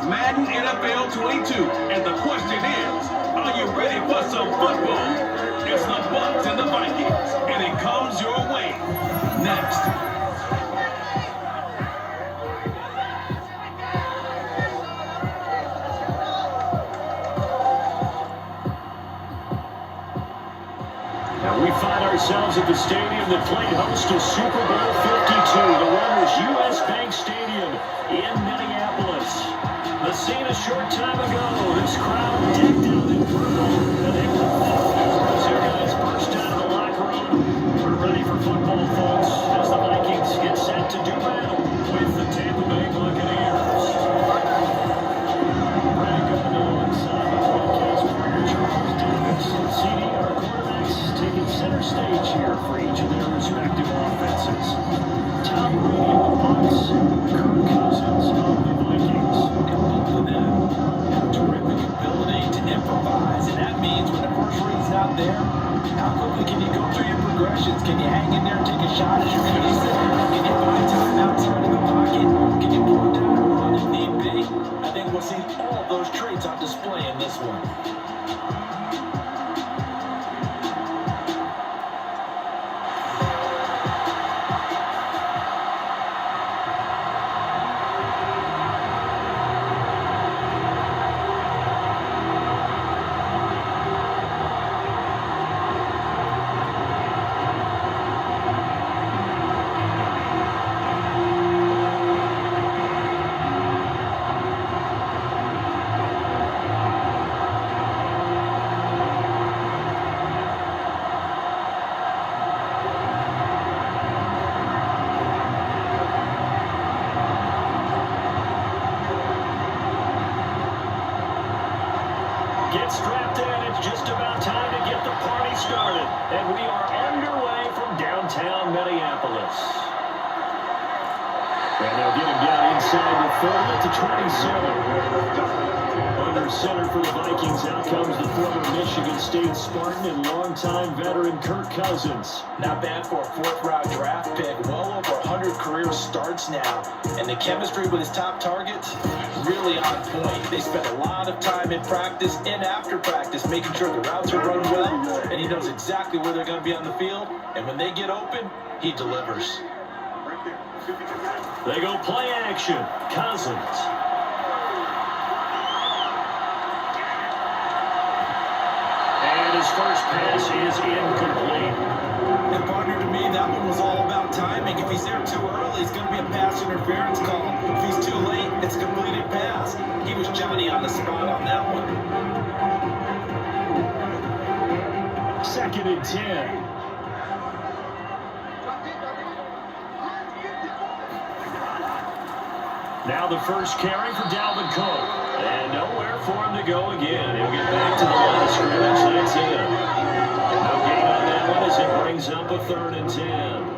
Madden NFL 22. And the question is, are you ready for some football? It's the Bucs and the Vikings, and it comes your way next. Now we find ourselves at the stadium that played host to Super Bowl 52, the Runners U.S. Bank Stadium in Minneapolis. The scene a short time ago, this crowd decked out in purple, and they were as their guys burst out of the locker room. We're ready for football, folks, as the Vikings get set to do battle with the Tampa Bay Buccaneers. Ready to go alongside the broadcast partner, Charles Davis and CD, our quarterbacks, taking center stage here for each of their respective offenses. Tom Brady of the Bucs, Kirk Cousins of the Vikings. Both of them have terrific ability to improvise, and that means when the first read's not there, how quickly can you go through your progressions? Can you hang in there and take a shot as you're releasing? Can you find time outside of the pocket? Can you pull down a run if need be? I think we'll see all of those traits on display in this one. Get strapped in. It's just about time to get the party started. And we are underway from downtown Minneapolis. And they'll get him down inside the 30 at the 27. Under center for the Vikings, out comes the former Michigan State Spartan and longtime veteran Kirk Cousins. Not bad for a fourth-round draft pick. Well over 100 career starts now. And the chemistry with his top targets, really on point. They spend a lot of time in practice and after practice making sure the routes are run well, and he knows exactly where they're going to be on the field. And when they get open, he delivers. They go play action. Cousins. And his first pass is incomplete. And partner, to me, that one was all about timing. If he's there too early, it's going to be a pass interference call. If he's too late, it's a completed pass. He was Johnny on the spot on that one. 2nd and 10. Now the first carry for Dalvin Cook. And nowhere for him to go again. He'll get back to the line of scrimmage. That's in. No gain on that one as it brings up a 3rd and 10.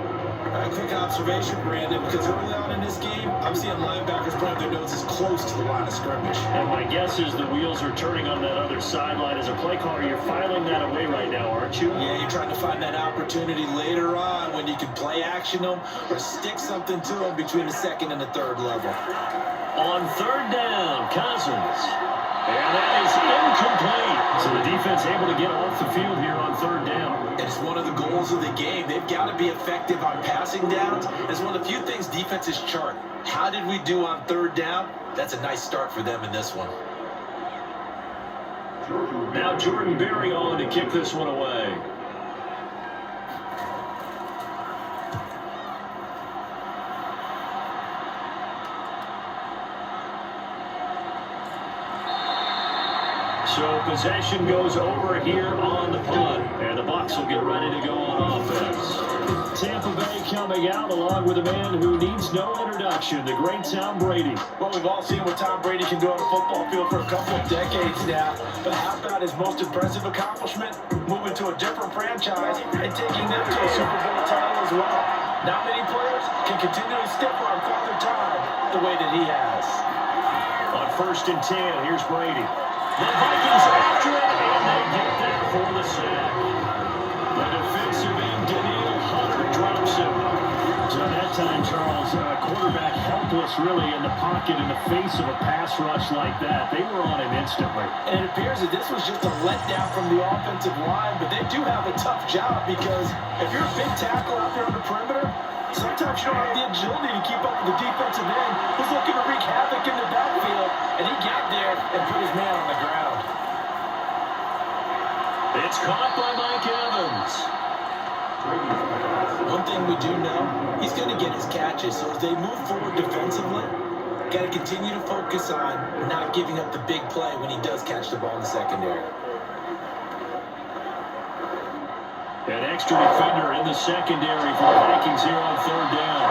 A quick observation, Brandon, because early on in this game, I'm seeing linebackers putting their noses close to the line of scrimmage. And my guess is the wheels are turning on that other sideline. As a play caller, you're filing that away right now, aren't you? Yeah, you're trying to find that opportunity later on when you can play action them or stick something to them between the 2nd and the 3rd level. On 3rd down, Cousins. And that is incomplete. So the defense able to get off the field here on 3rd down. It's one of the goals of the game. They've got to be effective on passing downs. It's one of the few things defenses chart. How did we do on 3rd down? That's a nice start for them in this one. Now Jordan Berry on to kick this one away. So possession goes over here on the punt, and the Bucs will get ready to go on offense. Tampa Bay coming out along with a man who needs no introduction, the great Tom Brady. Well, we've all seen what Tom Brady can do on a football field for a couple of decades now. But how about his most impressive accomplishment? Moving to a different franchise and taking them to a Super Bowl title as well. Not many players can continually stick around Father Time the way that he has. On 1st and 10, here's Brady. The Vikings after it, and they get that for the sack. The defensive end, Daniel Hunter, drops him. So that time, Charles, quarterback helpless really in the pocket in the face of a pass rush like that. They were on him instantly. And it appears that this was just a letdown from the offensive line, but they do have a tough job because if you're a big tackle out there on the perimeter, sometimes you don't have the agility to keep up with the defensive end who's looking to wreak havoc in the backfield, and he got there and put his man on the ground. It's caught by Mike Evans. One thing we do know, he's going to get his catches, so as they move forward defensively, got to continue to focus on not giving up the big play when he does catch the ball in the secondary. An extra defender in the secondary for the Vikings here on third down.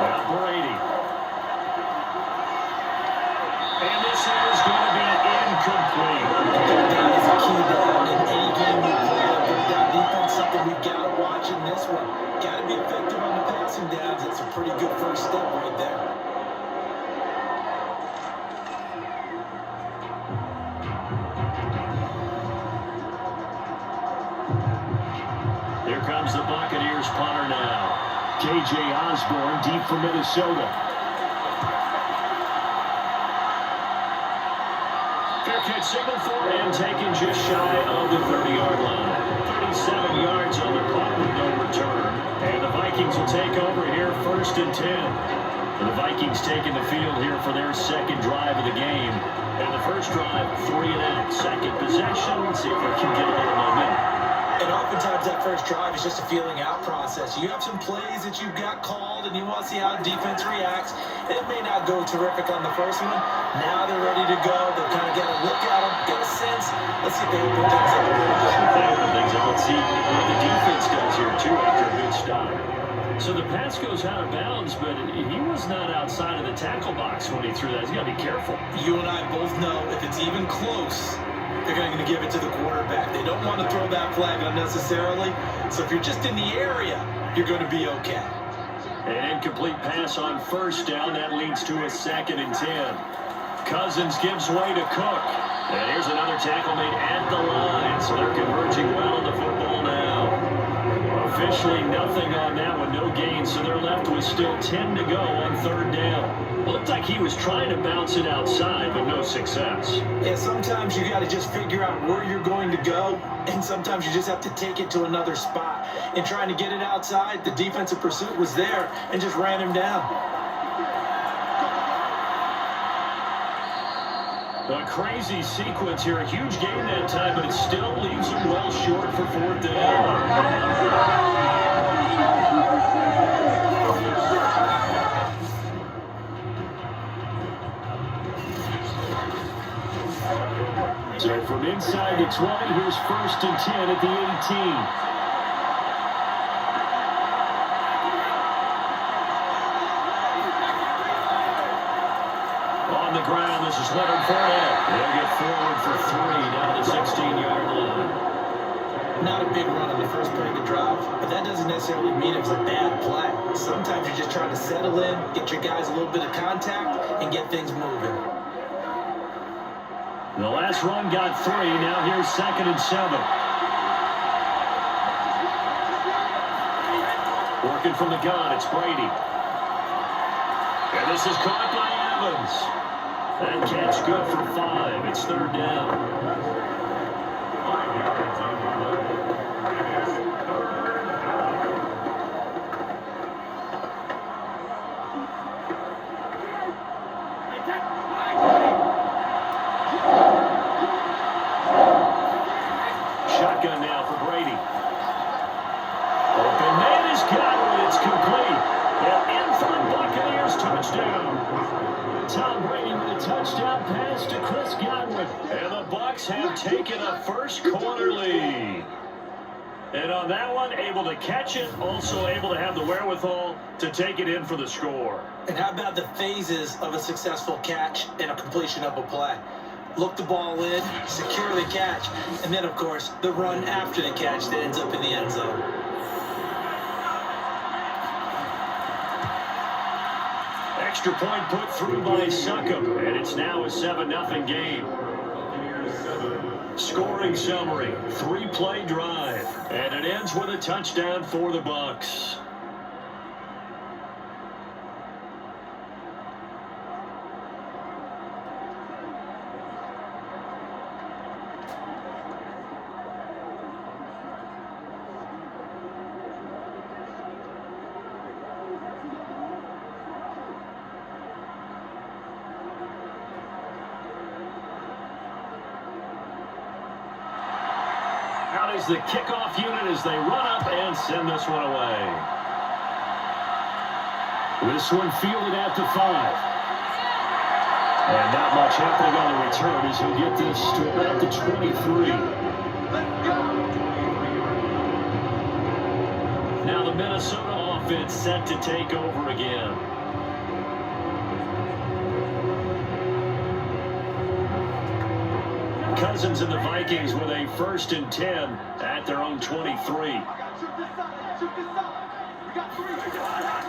Now Brady. And this is going to be incomplete. That is a key down in any game you play. Third down defense, something we've got to watch in this one. Got to be effective on the passing downs. That's a pretty good first step right there. Here comes the Buccaneers punter now. J.J. Osborne deep for Minnesota. Fair catch signal for and taken just shy of the 30-yard line. 37 yards on the clock with no return. And the Vikings will take over here first and 10. The Vikings taking the field here for their second drive of the game. And the first drive, 3 and out. Second possession. Let's see if we can get a little momentum. And oftentimes that first drive is just a feeling out process. You have some plays that you've got called and you want to see how the defense reacts. It may not go terrific on the first one. Now they're ready to go. They've kind of got to look at them, get a sense. Let's see if they open things up a little bit. Let's see what the defense does here too after a good stop. So the pass goes out of bounds, but he was not outside of the tackle box when he threw that. He's got to be careful. You and I both know if it's even close, they're going to give it to the quarterback. They don't want to throw that flag unnecessarily. So if you're just in the area, you're going to be okay. An incomplete pass on first down. That leads to a 2nd and 10. Cousins gives way to Cook. And here's another tackle made at the line. So they're converging well on the football now. Officially nothing on that one. No gain. So they're left with still 10 to go on third down. Looked like he was trying to bounce it outside, but no success. Yeah, sometimes you got to just figure out where you're going to go, and sometimes you just have to take it to another spot. In trying to get it outside, the defensive pursuit was there and just ran him down. A crazy sequence here. A huge gain that time, but it still leaves him well short for fourth down. So from inside the 20, here's first and 10 at the 18. On the ground, this is Leonard Fournette. They'll get forward for 3 down the 16-yard line. Not a big run on the first play of the drive, but that doesn't necessarily mean it was a bad play. Sometimes you're just trying to settle in, get your guys a little bit of contact, and get things moving. The last run got 3. Now here's 2nd and 7. Working from the gun, it's Brady. And this is caught by Evans. That catch good for 5. It's third down. Shotgun now for Brady. Open man is Godwin. It's complete. And in for the Buccaneers touchdown. Tom Brady with a touchdown pass to Chris Godwin. And the Bucs have taken a first quarter lead. And on that one, able to catch it, also able to have the wherewithal to take it in for the score. And how about the phases of a successful catch and a completion of a play? Look the ball in, secure the catch, and then, of course, the run after the catch that ends up in the end zone. Extra point put through by Succop, and it's now a 7-0 game. Scoring summary, 3-play drive, and it ends Ends with a touchdown for the Bucs. Out is the kickoff unit as they run up and send this one away. This one fielded at the 5. And not much happening on the return as he'll get this to about the 23. Now the Minnesota offense set to take over again. Cousins and the Vikings with a 1st and 10 at their own 23.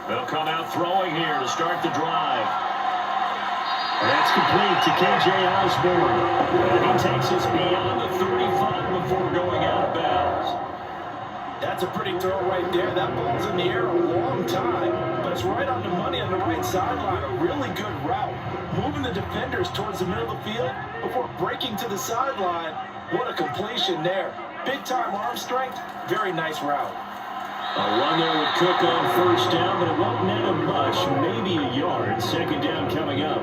They'll come out throwing here to start the drive. That's complete to K.J. Osborne. And he takes us beyond the 35 before going out of bounds. That's a pretty throw right there. That ball's in the air a long time, but it's right on the money on the right sideline. A really good route. Moving the defenders towards the middle of the field before breaking to the sideline. What a completion there. Big-time arm strength. Very nice route. A run there with Cook on 1st down, but it won't net him much. Maybe a yard. 2nd down coming up.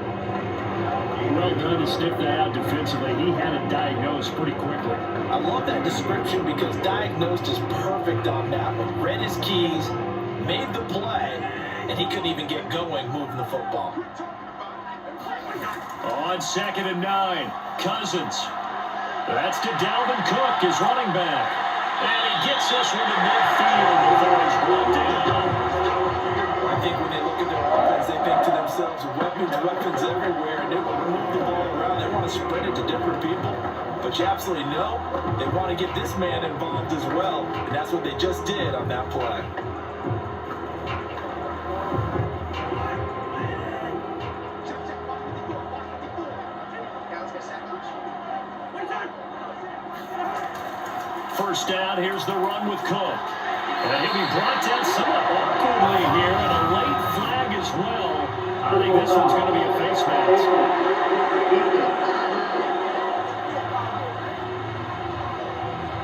Well done to sniff that out defensively. He had it diagnosed pretty quickly. I love that description because diagnosed is perfect on that one. Read his keys, made the play, and he couldn't even get going moving the football. On 2nd and 9, Cousins. That's to Dalvin Cook, his running back. And he gets this one to midfield before he's brought down. I think when they look at their offense, they think to themselves, weapons everywhere, and they want to move the ball around. They want to spread it to different people. But you absolutely know they want to get this man involved as well, and that's what they just did on that play. First down, here's the run with Cook. And he'll be brought down somewhat awkwardly here, and a late flag as well. I think this one's going to be a face mask.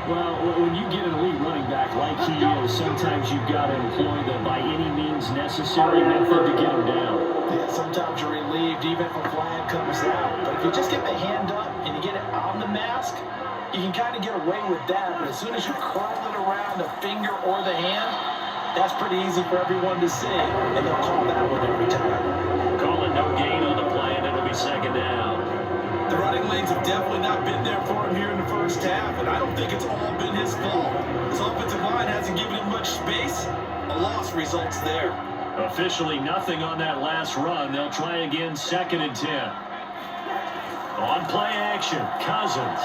Well, when you get an elite running back like he is, sometimes you've got to employ the by any means necessary method to get him down. Yeah, sometimes you're relieved even if a flag comes out. But if you just get the hand up and you get it on the mask, you can kind of get away with that. But as soon as you curl it around the finger or the hand, that's pretty easy for everyone to see. And they'll call that one every time. Call it no gain on the play, and it'll be 2nd down. The running lanes have definitely not been there for him here in the first half, and I don't think it's all been his fault. His offensive line hasn't given him much space. A loss results there. Officially nothing on that last run. They'll try again 2nd and 10. On play action, Cousins.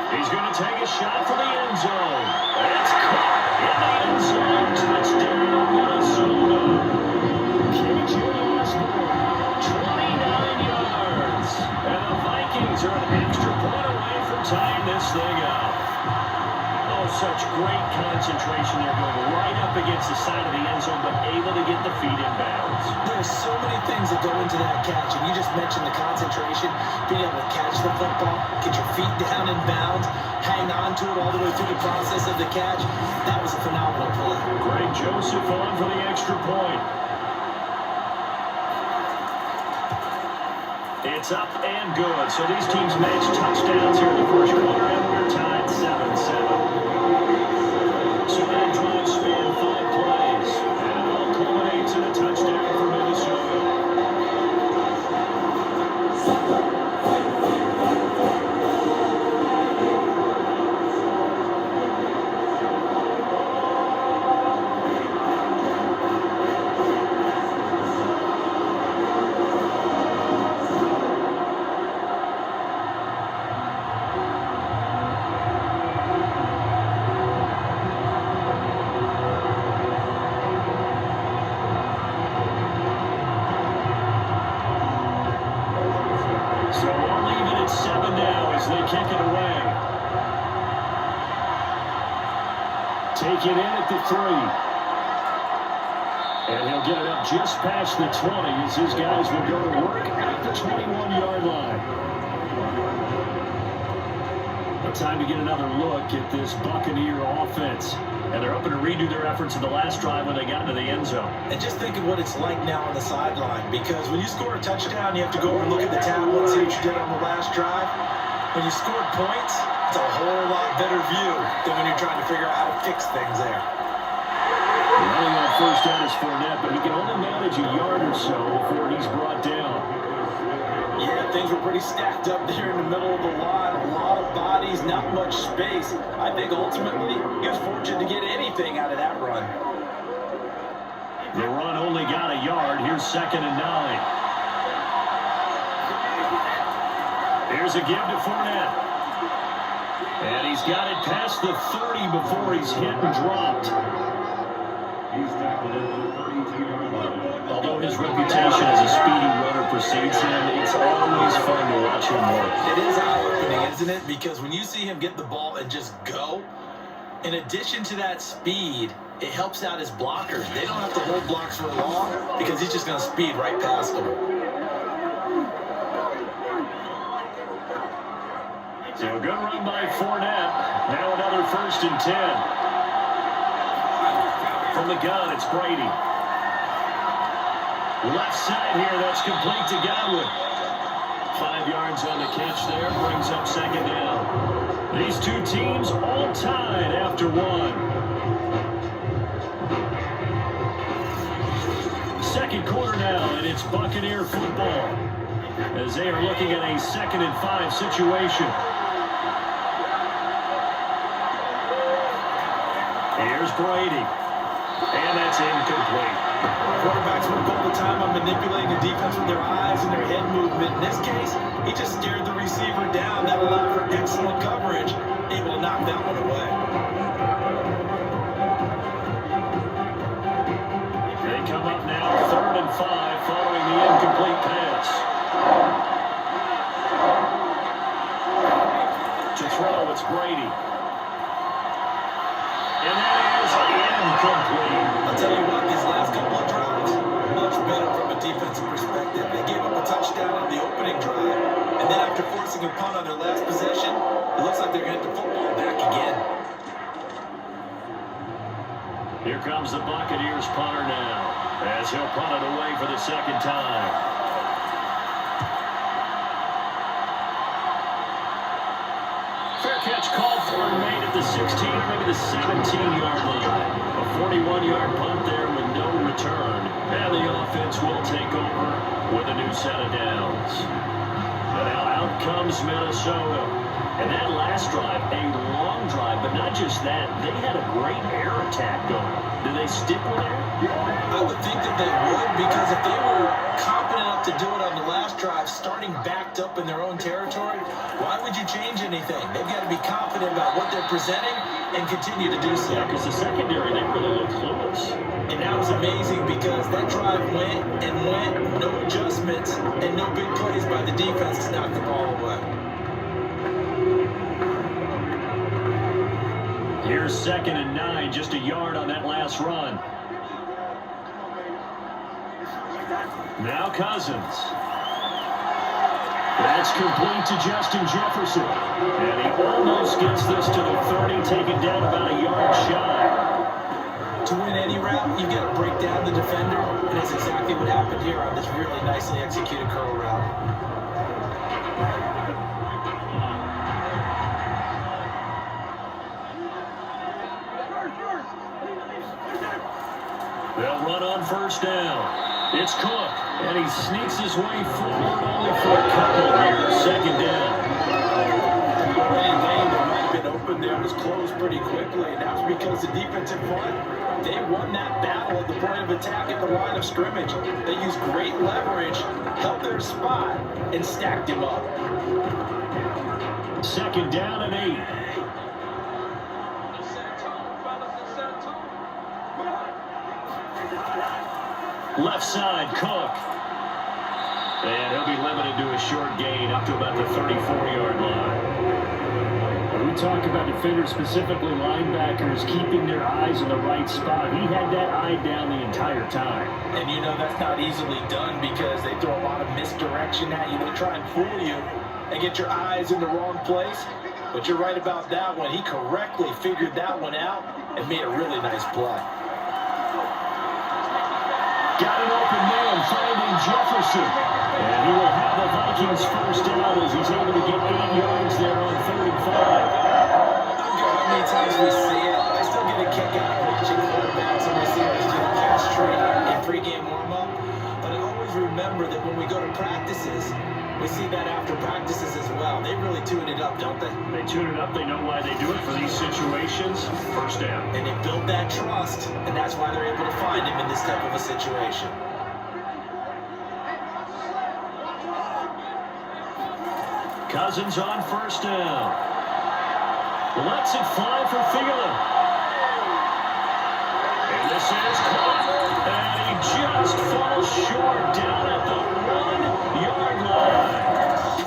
He's going to take a shot for the end zone. That's caught in the end zone. Touchdown, Minnesota. K.J. Osborne, 29 yards. And the Vikings are an extra point away from tying this thing up. Oh, such great concentration. They're going right up against the side of the end zone, but able to get the feet in bounds. There's so many things that go into that catch, and you just mentioned the concentration, being able to catch the football, get your feet down in bounds, hang on to it all the way through the process of the catch. That was a phenomenal play. Greg Joseph on for the extra point. It's up and good. So these teams match touchdowns here in the first quarter, and we're tied 7-7. So that drive span 5 plays, and it all culminates in a touchdown for Minnesota. take it in at the 3. And he'll get it up just past the 20 as his guys will go to work at the 21-yard line. Time to get another look at this Buccaneer offense. And they're hoping to redo their efforts in the last drive when they got into the end zone. And just think of what it's like now on the sideline, because when you score a touchdown, you have to go over and look at the tablet and see what you did on the last drive. When you scored points, it's a whole lot better view than when you're trying to figure out how to fix things there. Running on first down is Fournette, but he can only manage a yard or so before he's brought down. Yeah, things were pretty stacked up there in the middle of the line. A lot of bodies, not much space. I think ultimately he was fortunate to get anything out of that run. The run only got a yard. Here's 2nd and 9. Here's a give to Fournette. And he's got it past the 30 before he's hit and dropped. Although his reputation as a speedy runner precedes him, it's always fun to watch him work. It is eye-opening, isn't it? Because when you see him get the ball and just go, in addition to that speed, it helps out his blockers. They don't have to hold blocks for long because he's just going to speed right past them. So good run by Fournette. Now another 1st and 10. From the gun, it's Brady. Left side here, that's complete to Godwin. 5 yards on the catch there, brings up 2nd down. These two teams all tied after 1. Second quarter now, and it's Buccaneer football as they are looking at a 2nd and 5 situation. Here's Brady. And that's incomplete. Quarterbacks work all the time on manipulating the defense with their eyes and their head movement. In this case, he just stared the receiver down. That allowed for excellent coverage. Able to knock that one away. They come up now 3rd and 5 following the incomplete pass. To throw, it's Brady. And that is incomplete. I'll tell you what, these last couple of drives, much better from a defensive perspective. They gave up a touchdown on the opening drive, and then after forcing a punt on their last possession, it looks like they're going to get the football back again. Here comes the Buccaneers punter now, as he'll punt it away for the 2nd time. Fair catch called for and made at the 16 or maybe the 17-yard line. A 41-yard punt there with no return. And the offense will take over with a new set of downs. But now out comes Minnesota. And that last drive, a long drive, but not just that. They had a great air attack going. Do they stick with that? I would think that they would, because if they were confident enough to do it on the last drive, starting backed up in their own territory, why would you change anything? They've got to be confident about what they're presenting and continue to do so. Yeah, because the secondary, they really looked clueless. And that was amazing because that drive went and went, no adjustments, and no big plays by the defense to knock the ball away. Here's 2nd and 9, just a yard on that last run. Now Cousins. That's complete to Justin Jefferson. And he almost gets this to the 30, taken down about a yard shy. To win any route, you've got to break down the defender, and that's exactly what happened here on this really nicely executed curl route. They'll run on first down. It's Cook, and he sneaks his way forward only for a couple here. 2nd down. Any lane that might have been open there was closed pretty quickly, and that's because the defensive front, they won that battle at the point of attack at the line of scrimmage. They used great leverage, held their spot, and stacked him up. 2nd down and 8. Left side, Cook. And he'll be limited to a short gain up to about the 34-yard line. talk about defenders, specifically linebackers, keeping their eyes in the right spot. He had that eye down the entire time. And you know that's not easily done because they throw a lot of misdirection at you. They try and fool you and get your eyes in the wrong place. But you're right about that one. He correctly figured that one out and made a really nice play. Got an open man finding Jefferson. And he will have the Vikings first down as he's able to get 8 yards there on 3rd and 5. I don't care how many times we see it. I still get a kick out of watching quarterbacks and receivers do the pass training and pregame warm-up. But I always remember that when we go to practices, we see that after practices as well. They really tune it up, don't they? They tune it up. They know why they do it for these situations. First down. And they build that trust, and that's why they're able to find him in this type of a situation. Cousins on first down. Lets it fly for Thielen. And this is caught. And he just falls short down at the 1-yard line. A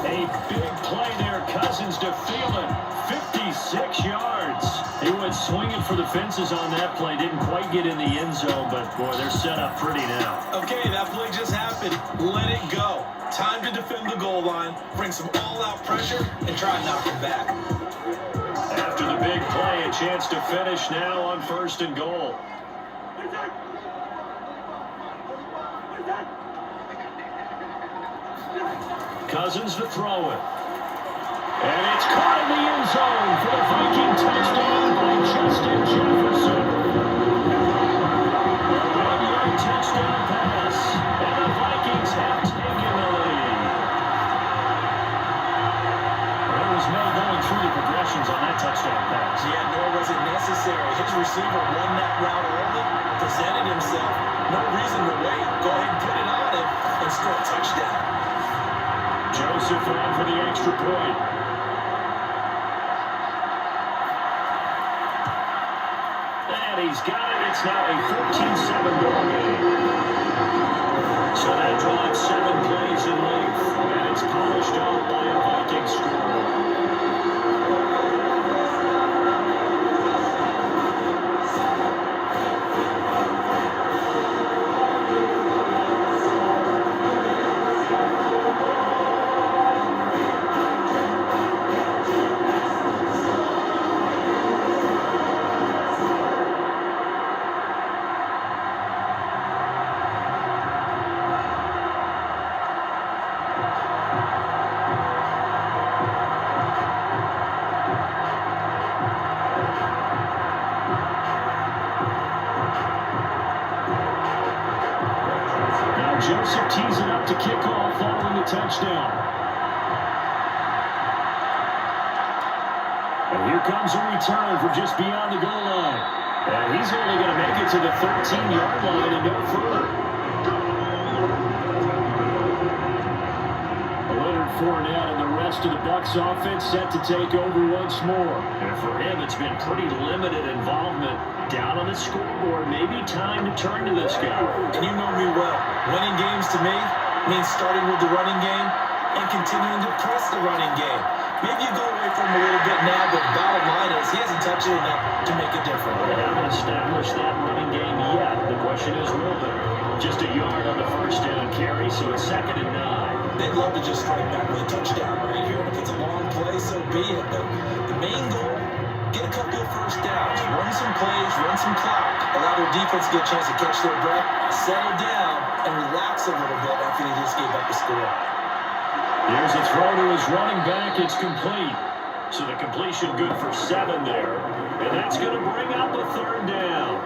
big play there. Cousins to Thielen. 56 yards. He went swinging for the fences on that play. Didn't quite get in the end zone, but boy, they're set up pretty now. Okay, that play just happened. Let it go. Time to defend the goal line, bring some all-out pressure, and try and knock him back. After the big play, a chance to finish now on 1st and goal. Cousins to throw it. And it's caught in the end zone for the Viking touchdown by Justin Jefferson. A 1-yard touchdown pass, and the Vikings have taken the lead. There was no going through the progressions on that touchdown pass. Yeah, nor was it necessary. His receiver won that route early, presented himself. No reason to wait. Go ahead and put it on him and score a touchdown. Joseph on for the extra point. And he's got it. It's now a 14-7 ball game. So that drive 7 plays in length. And it's polished out by a Viking score. Joseph tees it up to kick off following the touchdown. And here comes a return from just beyond the goal line. And he's only going to make it to the 13-yard line and no further. Leonard Fournette and the rest of the Bucs offense set to take over once more. And for him, it's been pretty limited involvement. Down on the scoreboard, maybe time to turn to this guy. And you know me well. Winning games to me means starting with the running game and continuing to press the running game. Maybe you go away from him a little bit now, but the bottom line is he hasn't touched it enough to make a difference. They haven't established that running game yet. The question is, will they? Just a yard on the first down carry, so it's 2nd and 9. They'd love to just strike back with a touchdown right here. And if it's a long play, so be it. But the main goal, get a couple of first downs, run some plays, run some clock, allow their defense to get a chance to catch their breath, settle down, and relax a little bit after they just gave up the score. Here's a throw to his running back. It's complete. So the completion good for 7 there. And that's going to bring up a 3rd down.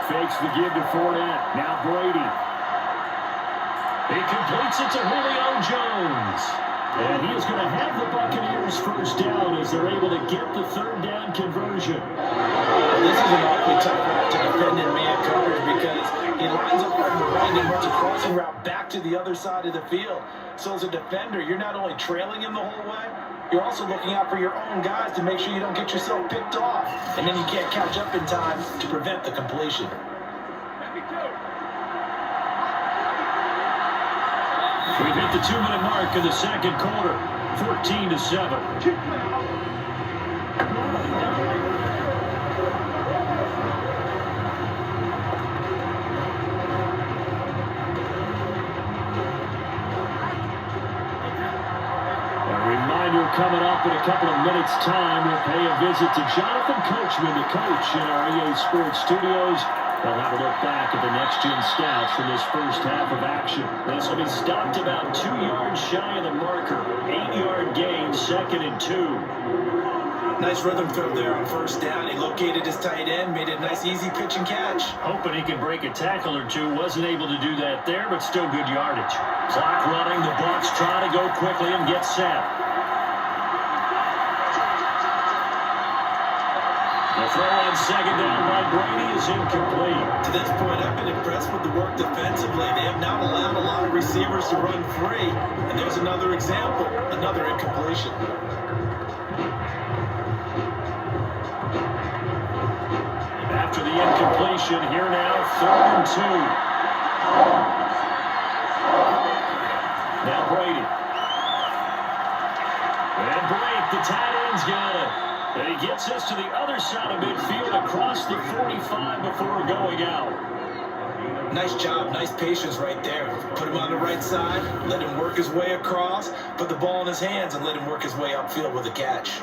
Fakes the give to Fournette. Now Brady. He completes it to Julio Jones. And he is going to have the Buccaneers first down as they're able to get the third down conversion. This is an awfully tough route to defend in man coverage because he lines up on the right and runs a crossing route back to the other side of the field. So as a defender, you're not only trailing him the whole way, you're also looking out for your own guys to make sure you don't get yourself picked off. And then you can't catch up in time to prevent the completion. We've hit the 2-minute mark in the second quarter, 14-7. Coming up in a couple of minutes' time, we'll pay a visit to Jonathan Coachman, the coach in our EA Sports studios. We'll have a look back at the next-gen stats from this first half of action. This will be stopped about 2 yards shy of the marker. 8-yard gain, 2nd and 2. Nice rhythm throw there on first down. He located his tight end, made a nice easy pitch and catch. Hoping he could break a tackle or two. Wasn't able to do that there, but still good yardage. Clock running. The Bucs try to go quickly and get set. The throw on second down by Brady is incomplete. To this point, I've been impressed with the work defensively. They have not allowed a lot of receivers to run free. And there's another example, another incompletion. After the incompletion, here now, 3rd and 2. Now Brady. And Blake, the tight end's got it. And he gets us to the other side of midfield across the 45 before going out. Nice job, nice patience right there. Put him on the right side, let him work his way across, put the ball in his hands, and let him work his way upfield with a catch.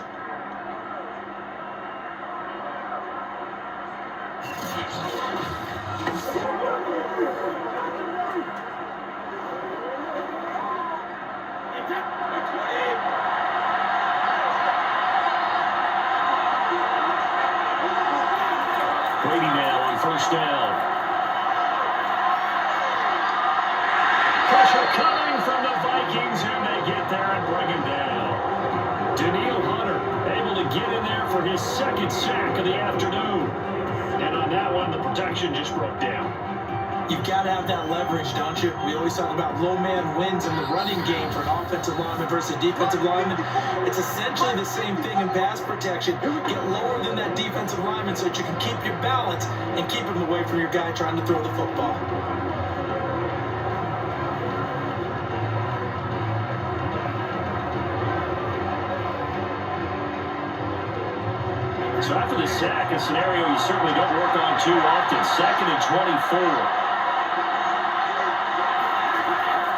Brady now on first down. Pressure coming from the Vikings, and they get there and bring him down. Daniil Hunter able to get in there for his 2nd sack of the afternoon. And on that one, the protection just broke down. You've got to have that leverage, don't you? We always talk about low man wins in the running game for an offensive lineman versus a defensive lineman. It's essentially the same thing in pass protection. Get lower than that defensive lineman so that you can keep your balance and keep him away from your guy trying to throw the football. So after the sack, a scenario you certainly don't work on too often. 2nd and 24.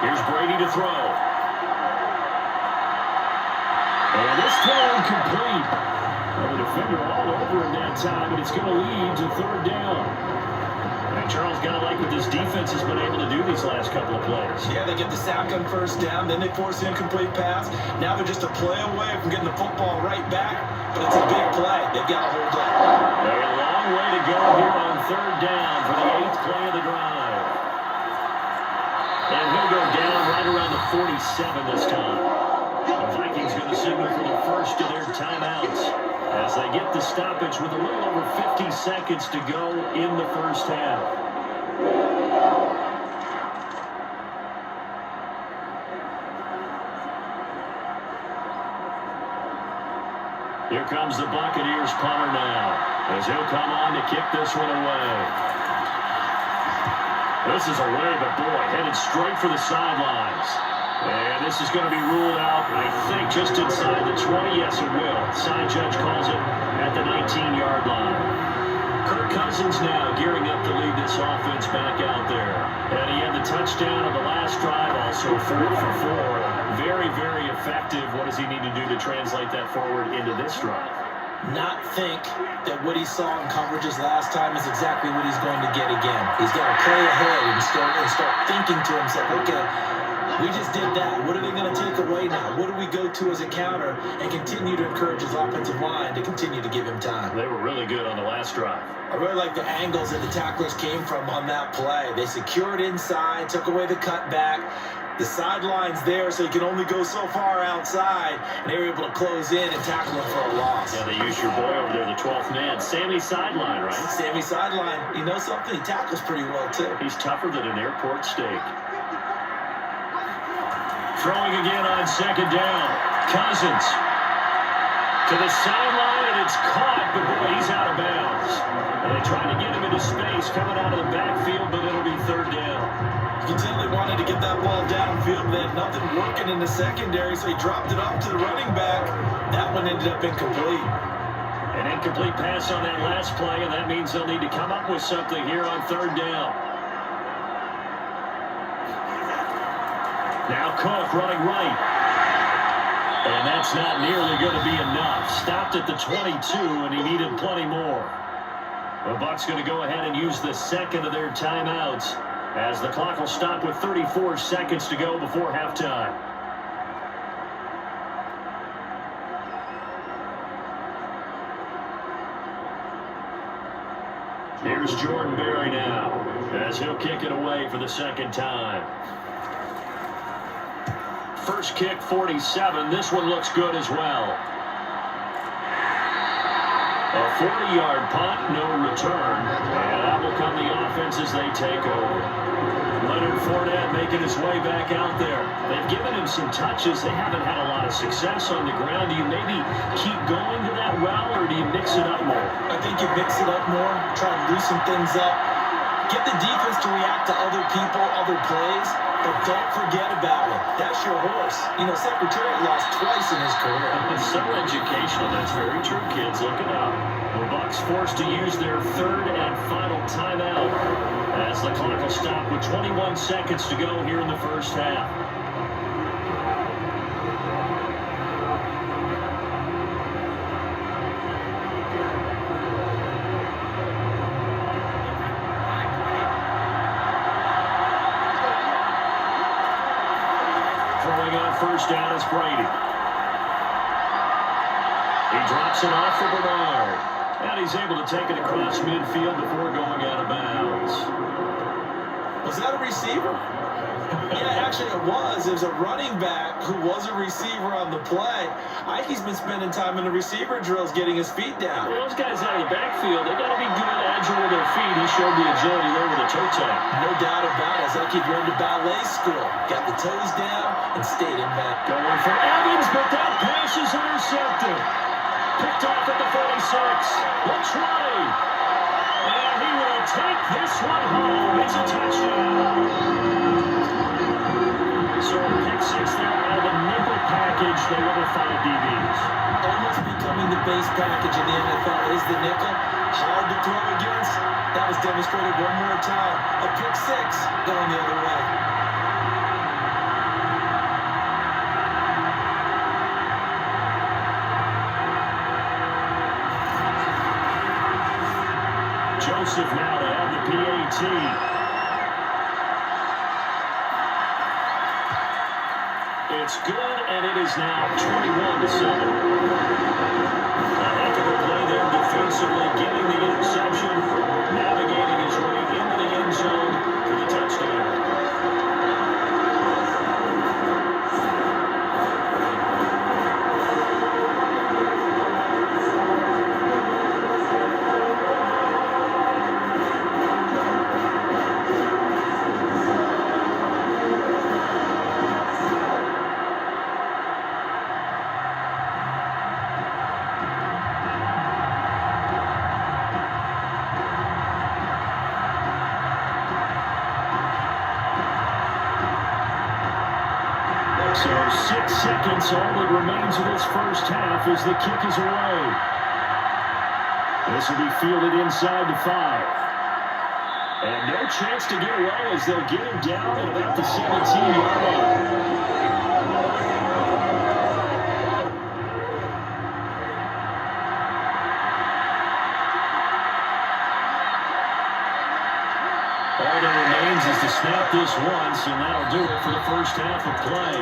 Here's Brady to throw. And this throw incomplete. Well, the defender all over him that time, and it's going to lead to 3rd down. And Charles got to like what this defense has been able to do these last couple of plays. Yeah, they get the sack on first down, then they force the incomplete pass. Now they're just a play away from getting the football right back, but it's a big play. They've got to hold up. A long way to go here on 3rd down for the 8th play of the drive. And he'll go down right around the 47 this time. The Vikings going to signal for the first of their timeouts as they get the stoppage with a little over 50 seconds to go in the first half. Here comes the Buccaneers punter now as he'll come on to kick this one away. This is away, but boy, headed straight for the sidelines. And this is going to be ruled out, I think, just inside the 20. Yes, it will. Side judge calls it at the 19-yard line. Kirk Cousins now gearing up to lead this offense back out there. And he had the touchdown on the last drive, also 4 for 4. Very, very effective. What does he need to do to translate that forward into this drive? Not think that what he saw in coverages last time is exactly what he's going to get again. He's got to play ahead and start thinking to himself, okay, we just did that. What are they going to take away now? What do we go to as a counter? And continue to encourage his offensive line to continue to give him time. They were really good on the last drive. I really like the angles that the tacklers came from on that play. They secured inside, took away the cutback, The sideline's there, so you can only go so far outside, and they were able to close in and tackle him for a loss. Yeah, they use your boy over there, the 12th man. Sammy sideline, right? Sammy sideline. You know something? He tackles pretty well, too. He's tougher than an airport steak. Throwing again on second down. Cousins to the sideline, and it's caught, but boy, he's out of bounds. And they tried to get him into space coming out of the backfield, but it'll be third down. You can tell they wanted to get that ball downfield. They had nothing working in the secondary, so he dropped it off to the running back. That one ended up incomplete. An incomplete pass on that last play, and that means they'll need to come up with something here on third down. Now Cook running right. And that's not nearly going to be enough. Stopped at the 22, and he needed plenty more. The Bucs going to go ahead and use the second of their timeouts, as the clock will stop with 34 seconds to go before halftime. Here's Jordan Berry now, as he'll kick it away for the second time. First kick, 47. This one looks good as well. A 40-yard punt, no return. And that will come the offense as they take over. Leonard Fournette making his way back out there. They've given him some touches. They haven't had a lot of success on the ground. Do you maybe keep going to that well, or do you mix it up more? I think you mix it up more, try to loosen things up. Get the defense to react to other people, other plays, but don't forget about it. That's your horse. You know, Secretariat lost twice in his career. It's so educational. That's very true, kids. Look it up. The Bucs forced to use their third and final timeout, as the clock will stop with 21 seconds to go here in the first half. Throwing on first down is Brady. He drops it off for Bernard. And he's able to take it across midfield before going out of bounds. Was that a receiver? Yeah, actually it was. It was a running back who was a receiver on the play. He's been spending time in the receiver drills getting his feet down. Well, those guys out of the backfield, they got to be good, agile with their feet. He showed the agility there with a toe tap. No doubt about it. It's like he'd run to ballet school. Got the toes down and stayed in back. Going for Evans, but that pass is intercepted. Picked off at the 46. Looks right. And he will take this one home. It's a touchdown. So pick six there out of the nickel package. They went with 5 DBs. Almost becoming the base package in the NFL is the nickel. Hard to throw against. That was demonstrated one more time. A pick six going the other way. Joseph now to have the PAT. It's good, and it is now 21-7. A heck of a play there defensively, getting the interception, navigating his way into the end zone for the touchdown. So 6 seconds, all that remains of this first half as the kick is away. This will be fielded inside the 5. And no chance to get away as they'll get him down at about the 17-yard line. All that remains is to snap this once, and that'll do it for the first half of play.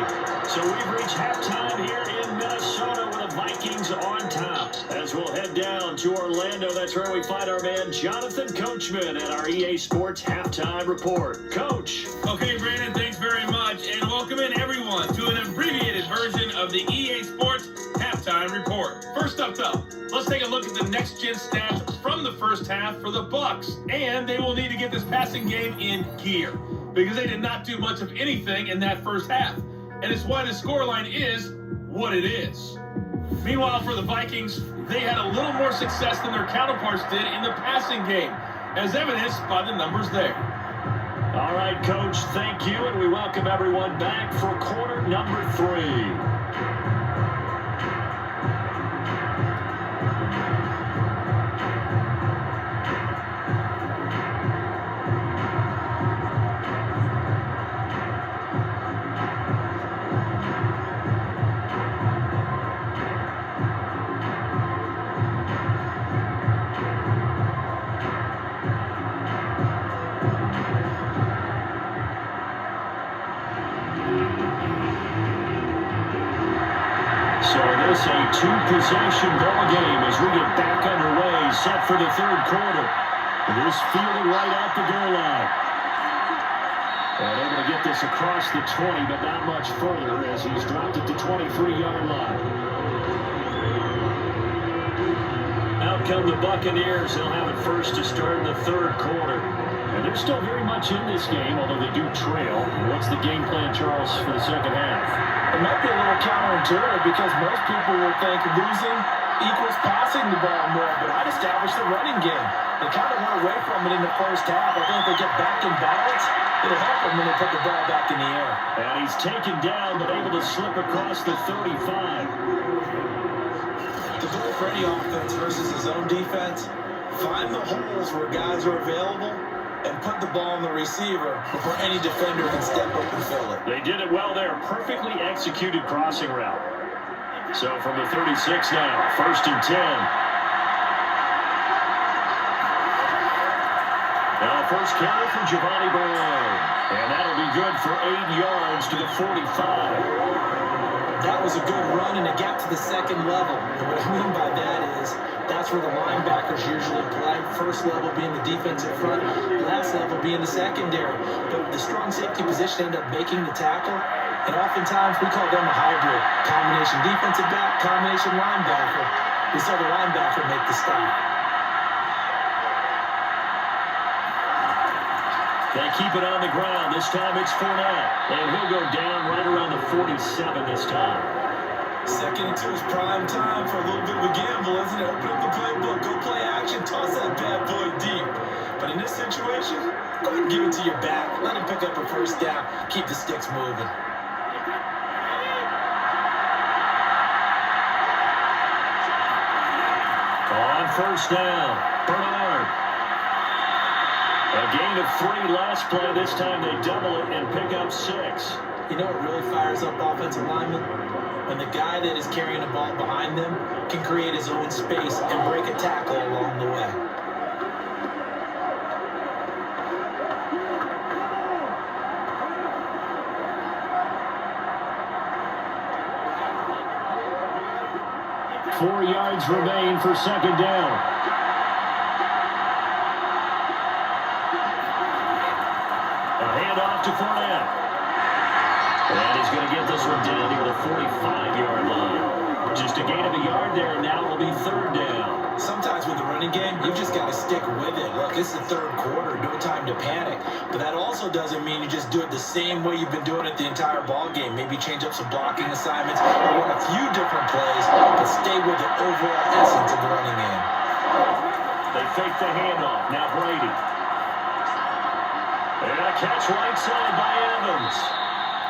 So we've reached halftime here in Minnesota with a Vikings on top. As we'll head down to Orlando, that's where we find our man Jonathan Coachman at our EA Sports Halftime Report. Coach. Okay, Brandon, thanks very much. And welcome in, everyone, to an abbreviated version of the EA Sports Halftime Report. First up, though, let's take a look at the next-gen stats from the first half for the Bucs. And they will need to get this passing game in gear, because they did not do much of anything in that first half. And it's why the scoreline is what it is. Meanwhile, for the Vikings, they had a little more success than their counterparts did in the passing game, as evidenced by the numbers there. All right, Coach, thank you, and we welcome everyone back for quarter number 3. So this a two-possession ball game as we get back underway, set for the third quarter. This fielded right at the goal line. And able to get this across the 20, but not much further as he's dropped it to 23-yard line. Out come the Buccaneers. They'll have it first to start in the third quarter. And they're still very much in this game, although they do trail. What's the game plan, Charles, for the second half? It might be a little counterintuitive because most people will think losing equals passing the ball more, but I'd establish the running game. They kind of went away from it in the first half. I think if they get back in balance, it'll help them when they put the ball back in the air. And he's taken down, but able to slip across the 35. The goal for any offense versus his own defense, find the holes where guys are available and put the ball on the receiver before any defender can step up and fill it. They did it well there. Perfectly executed crossing route. So from the 36 now, 1st and 10. Now first carry from Giovanni Brown. And that'll be good for 8 yards to the 45. That was a good run and a gap to the second level. And what I mean by that is that's where the linebackers usually play. First level being the defensive front, last level being the secondary. But the strong safety position ended up making the tackle. And oftentimes we call them a hybrid. Combination defensive back, combination linebacker. We saw the linebacker make the stop. They keep it on the ground. This time it's Fournette. And he'll go down right around the 47 this time. 2nd and 2 is prime time for a little bit of a gamble, isn't it? Open up the playbook, go play action, toss that bad boy deep. But in this situation, go ahead and give it to your back. Let him pick up a first down. Keep the sticks moving. On first down, Bernard. A gain of 3 last play. This time they double it and pick up 6. You know what really fires up offensive linemen? When the guy that is carrying the ball behind them can create his own space and break a tackle along the way. Four yards remain for second down. To Fournette. And he's going to get this one down near the 45-yard line. Just a gain of a yard there, and now it'll be third down. Sometimes with the running game, you've just got to stick with it. Look, this is the third quarter, no time to panic. But that also doesn't mean you just do it the same way you've been doing it the entire ball game. Maybe change up some blocking assignments or run a few different plays, but stay with the overall essence of the running game. They fake the handoff. Now Brady. And a catch right side by Evans.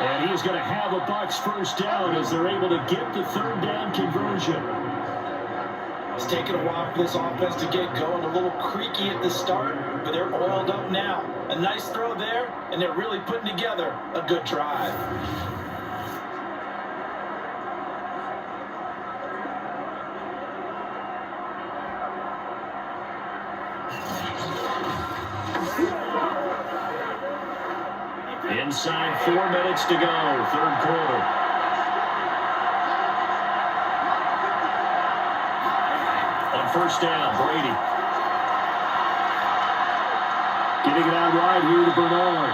And he's going to have a Bucs first down as they're able to get the third down conversion. It's taken a while for this offense to get going. A little creaky at the start, but they're oiled up now. A nice throw there, and they're really putting together a good drive. Inside 4 minutes to go, third quarter. first down. Brady. Getting it out wide here to Bernard.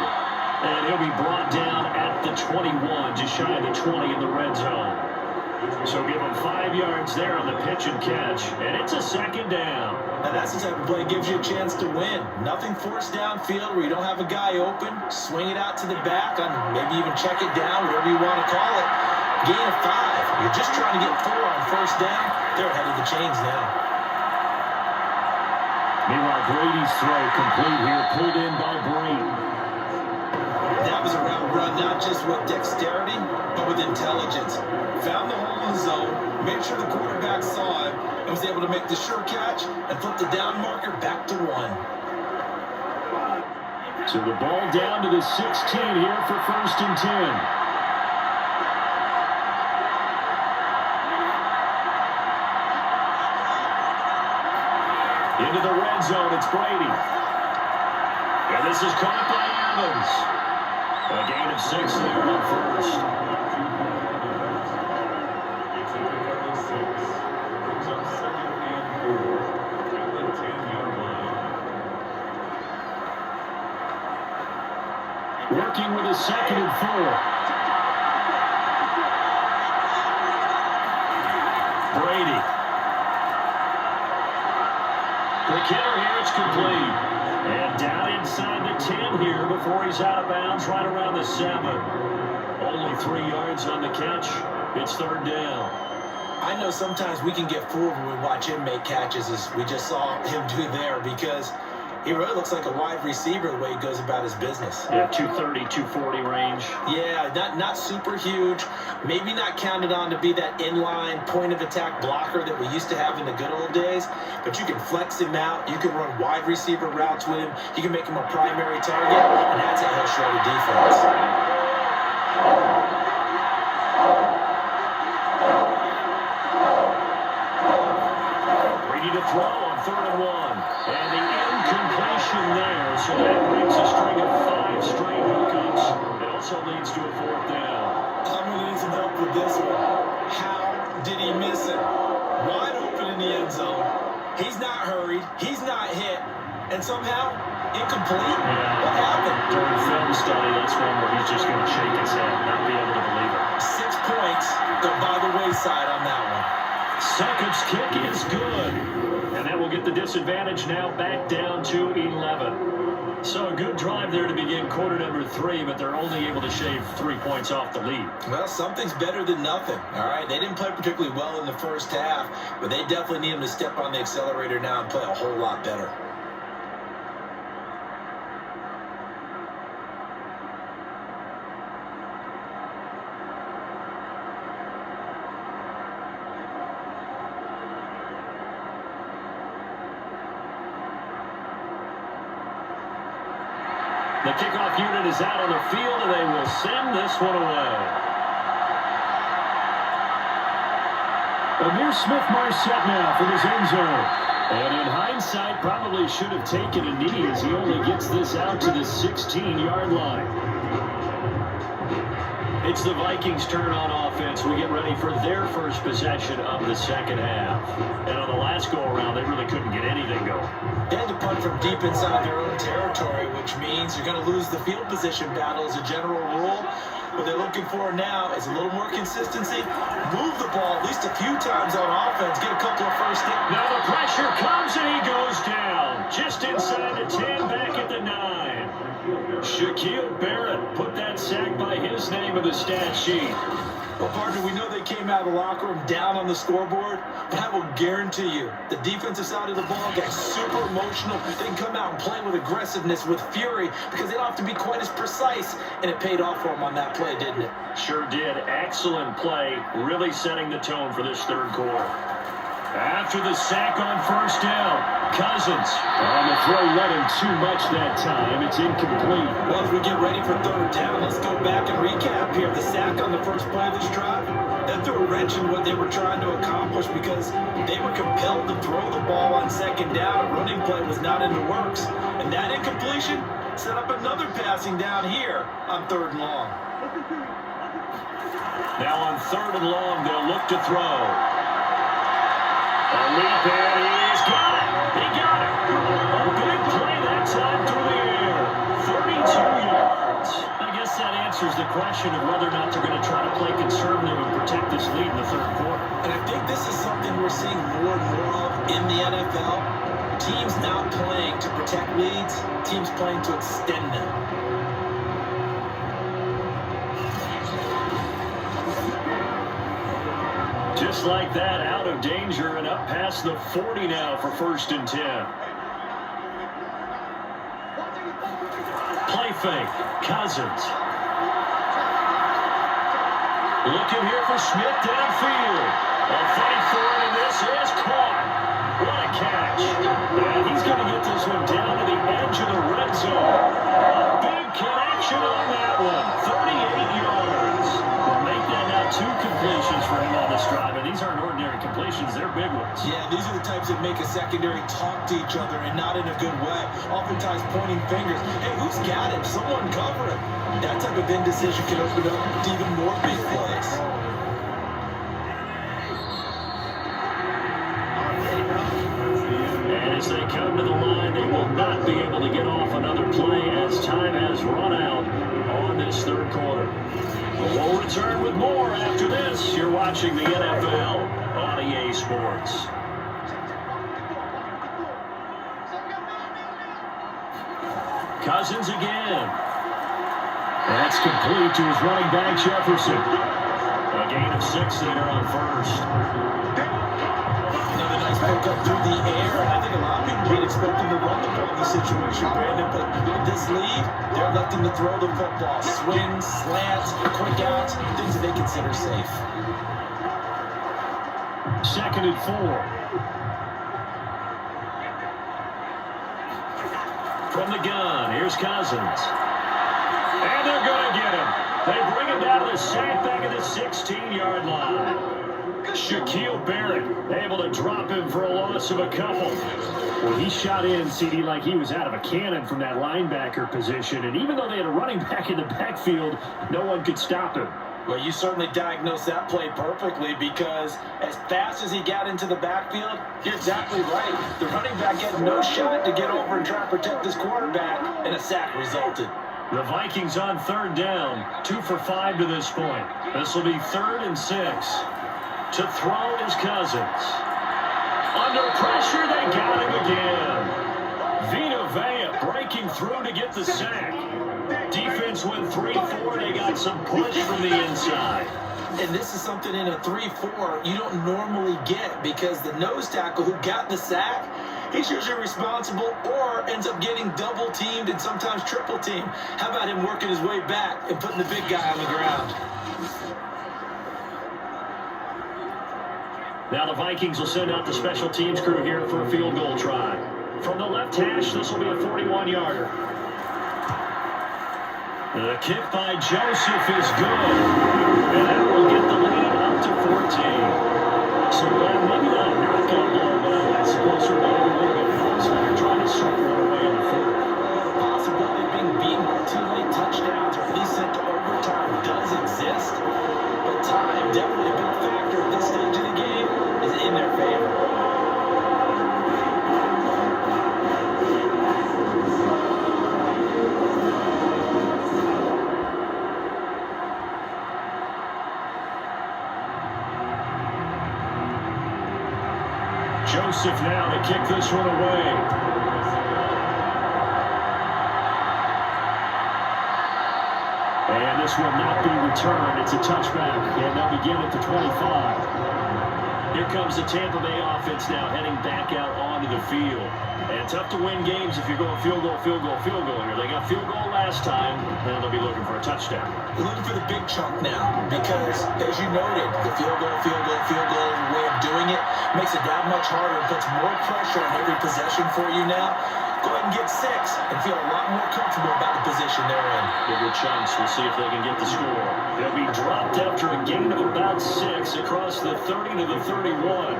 And he'll be brought down at the 21, just shy of the 20 in the red zone. So give him 5 yards there on the pitch and catch, and it's a second down. And that's the type of play that gives you a chance to win. Nothing forced downfield where you don't have a guy open. Swing it out to the back, maybe even check it down, whatever you want to call it. Gain of 5. You're just trying to get 4 on first down. They're ahead of the chains now. Meanwhile, Brady's throw complete here, pulled in by Brady. That was a route run, not just with dexterity, but with intelligence. Found the hole in the zone, made sure the quarterback saw him, and was able to make the sure catch and flip the down marker back to 1. So the ball down to the 16 here for first and 10. Into the red zone, it's Brady. And this is caught by Evans. A gain of 6 there on first. Working with a 2nd and 4. Brady. The kicker here, it's complete. And down inside the 10 here before he's out of bounds, right around the 7. Only 3 yards on the catch. It's third down. I know sometimes we can get fooled when we watch him make catches, as we just saw him do there, because he really looks like a wide receiver the way he goes about his business. Yeah, 230, 240 range. Yeah, not super huge. Maybe not counted on to be that inline point-of-attack blocker that we used to have in the good old days, but you can flex him out. You can run wide receiver routes with him. You can make him a primary target, and that's how he'll show the defense. Brady to throw on 3rd and 1. And the incompletion there, so that brings a string of 5 straight hookups. It also leads to a 4th down. I'm going to need some help with this one. How did he miss it? Wide open in the end zone. He's not hurried. He's not hit. And somehow, incomplete? Yeah. What happened? During film study, that's one where he's just going to shake his head, not be able to believe it. 6 points go by the wayside on that one. Seconds kick is good. And that will get the disadvantage now back down to 11. So a good drive there to begin quarter number 3, but they're only able to shave 3 points off the lead. Well, something's better than nothing, all right? They didn't play particularly well in the first half, but they definitely need him to step on the accelerator now and play a whole lot better. The kickoff unit is out on the field, and they will send this one away. Amir Smith-Marset now from his end zone. And in hindsight, probably should have taken a knee as he only gets this out to the 16-yard line. It's the Vikings' turn on offense. We get ready for their first possession of the second half. And on the last go-around, they really couldn't get anything going. They had to punt from deep inside their own territory, which means you're going to lose the field position battle as a general rule. What they're looking for now is a little more consistency. Move the ball at least a few times on offense. Get a couple of first downs. Now the pressure comes and he goes down. Just inside the 10, back at the 9. Shaquille Barrett put that sack by his name in the stat sheet. Well, partner, we know they came out of the locker room down on the scoreboard, but I will guarantee you the defensive side of the ball got super emotional. They can come out and play with aggressiveness, with fury, because they don't have to be quite as precise, and it paid off for them on that play, didn't it? Sure did. Excellent play, really setting the tone for this third quarter. After the sack on first down, Cousins. On the throw, let him too much that time. It's incomplete. Well, as we get ready for third down, let's go back and recap here. The sack on the first play of this drive, that threw a wrench in what they were trying to accomplish because they were compelled to throw the ball on second down. A running play was not in the works. And that incompletion set up another passing down here on third and long. Now on third and long, they'll look to throw. A leap, and he's He's got it. He got it. A big play that time through the air. 32 yards. I guess that answers the question of whether or not they're going to try to play conservative and protect this lead in the third quarter. And I think this is something we're seeing more and more of in the NFL. Teams not playing to protect leads, teams playing to extend them. Just like that, out of danger and up past the 40 now for 1st and 10. Play fake, Cousins. Looking here for Smith downfield. A fight for it, and this is caught. What a catch. And he's going to get this one down to the edge of the red zone. A big connection on that one. 38 yards. We'll make that now 2 completions for him on this drive. And these aren't ordinary completions. They're big ones. Yeah, these are the types that make a secondary talk to each other and not in a good way. Oftentimes pointing fingers. Hey, who's got him? Someone cover him. That type of indecision can open up to even more big plays. As they come to the line, they will not be able to get off another play as time has run out on this third quarter. We'll return with more after this. You're watching the NFL on EA Sports. Cousins again. That's complete to his running back, Jefferson. A gain of 6 there on first. Another nice pick up through the air, and I think a lot of people would expect him to run the ball in this situation, Brandon, but with this lead, they're electing to throw the football. Swings, slants, quick outs, things that they consider safe. 2nd and 4. From the gun, here's Cousins. And they're going to get him. They bring him down to the sack back at the 16-yard line. Shaquille Barrett able to drop him for a loss of a couple. Well, he shot in, CD, like he was out of a cannon from that linebacker position. And even though they had a running back in the backfield, no one could stop him. Well, you certainly diagnosed that play perfectly because as fast as he got into the backfield, you're exactly right. The running back had no shot to get over and try to protect his quarterback, and a sack resulted. The Vikings on 3rd down, 2 for 5 to this point. This will be 3rd and 6. To throw is Cousins. Under pressure, they got him again. Vita Vea breaking through to get the sack. Defense went 3-4. They got some push from the inside. And this is something in a 3-4 you don't normally get because the nose tackle who got the sack, he's usually responsible or ends up getting double teamed and sometimes triple teamed. How about him working his way back and putting the big guy on the ground? Now the Vikings will send out the special teams crew here for a field goal try. From the left hash, this will be a 41-yarder. The kick by Joseph is good. And that will get the lead up to 14. So maybe not a knockout blow, but I suppose we're going to be a little bit closer. They're trying to circle it away in the third. Possibility of being beaten by 2 late touchdowns or at least sent to overtime does exist. But time, definitely a big factor at this stage of the game, is in their favor. Joseph now to kick this one away. And this will not be returned. It's a touchback. And they'll begin at the 25. Here comes the Tampa Bay offense now heading back out onto the field. And tough to win games if you're going field goal here. They got field goal last time, and they'll be looking for a touchdown. Looking for the big chunk now because, as you noted, the field goal way of doing it makes it that much harder and puts more pressure on every possession for you now. Go ahead and get 6 and feel a lot more comfortable about the position they're in. Bigger chunks. We'll see if they can get the score. They'll be dropped after a gain of about 6 across the 30 to the 31.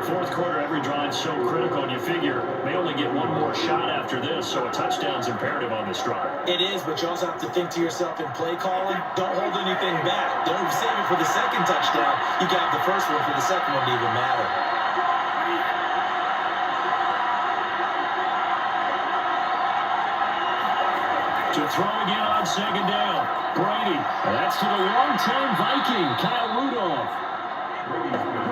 Fourth quarter, every drive's so critical, and you figure they only get one more shot after this, so a touchdown's imperative on this drive. It is, but you also have to think to yourself in play calling, don't hold anything back. Don't save it for the second touchdown. You got the first one for the second one to even matter. To throw again on second down. Brady. That's to the longtime Viking, Kyle Rudolph.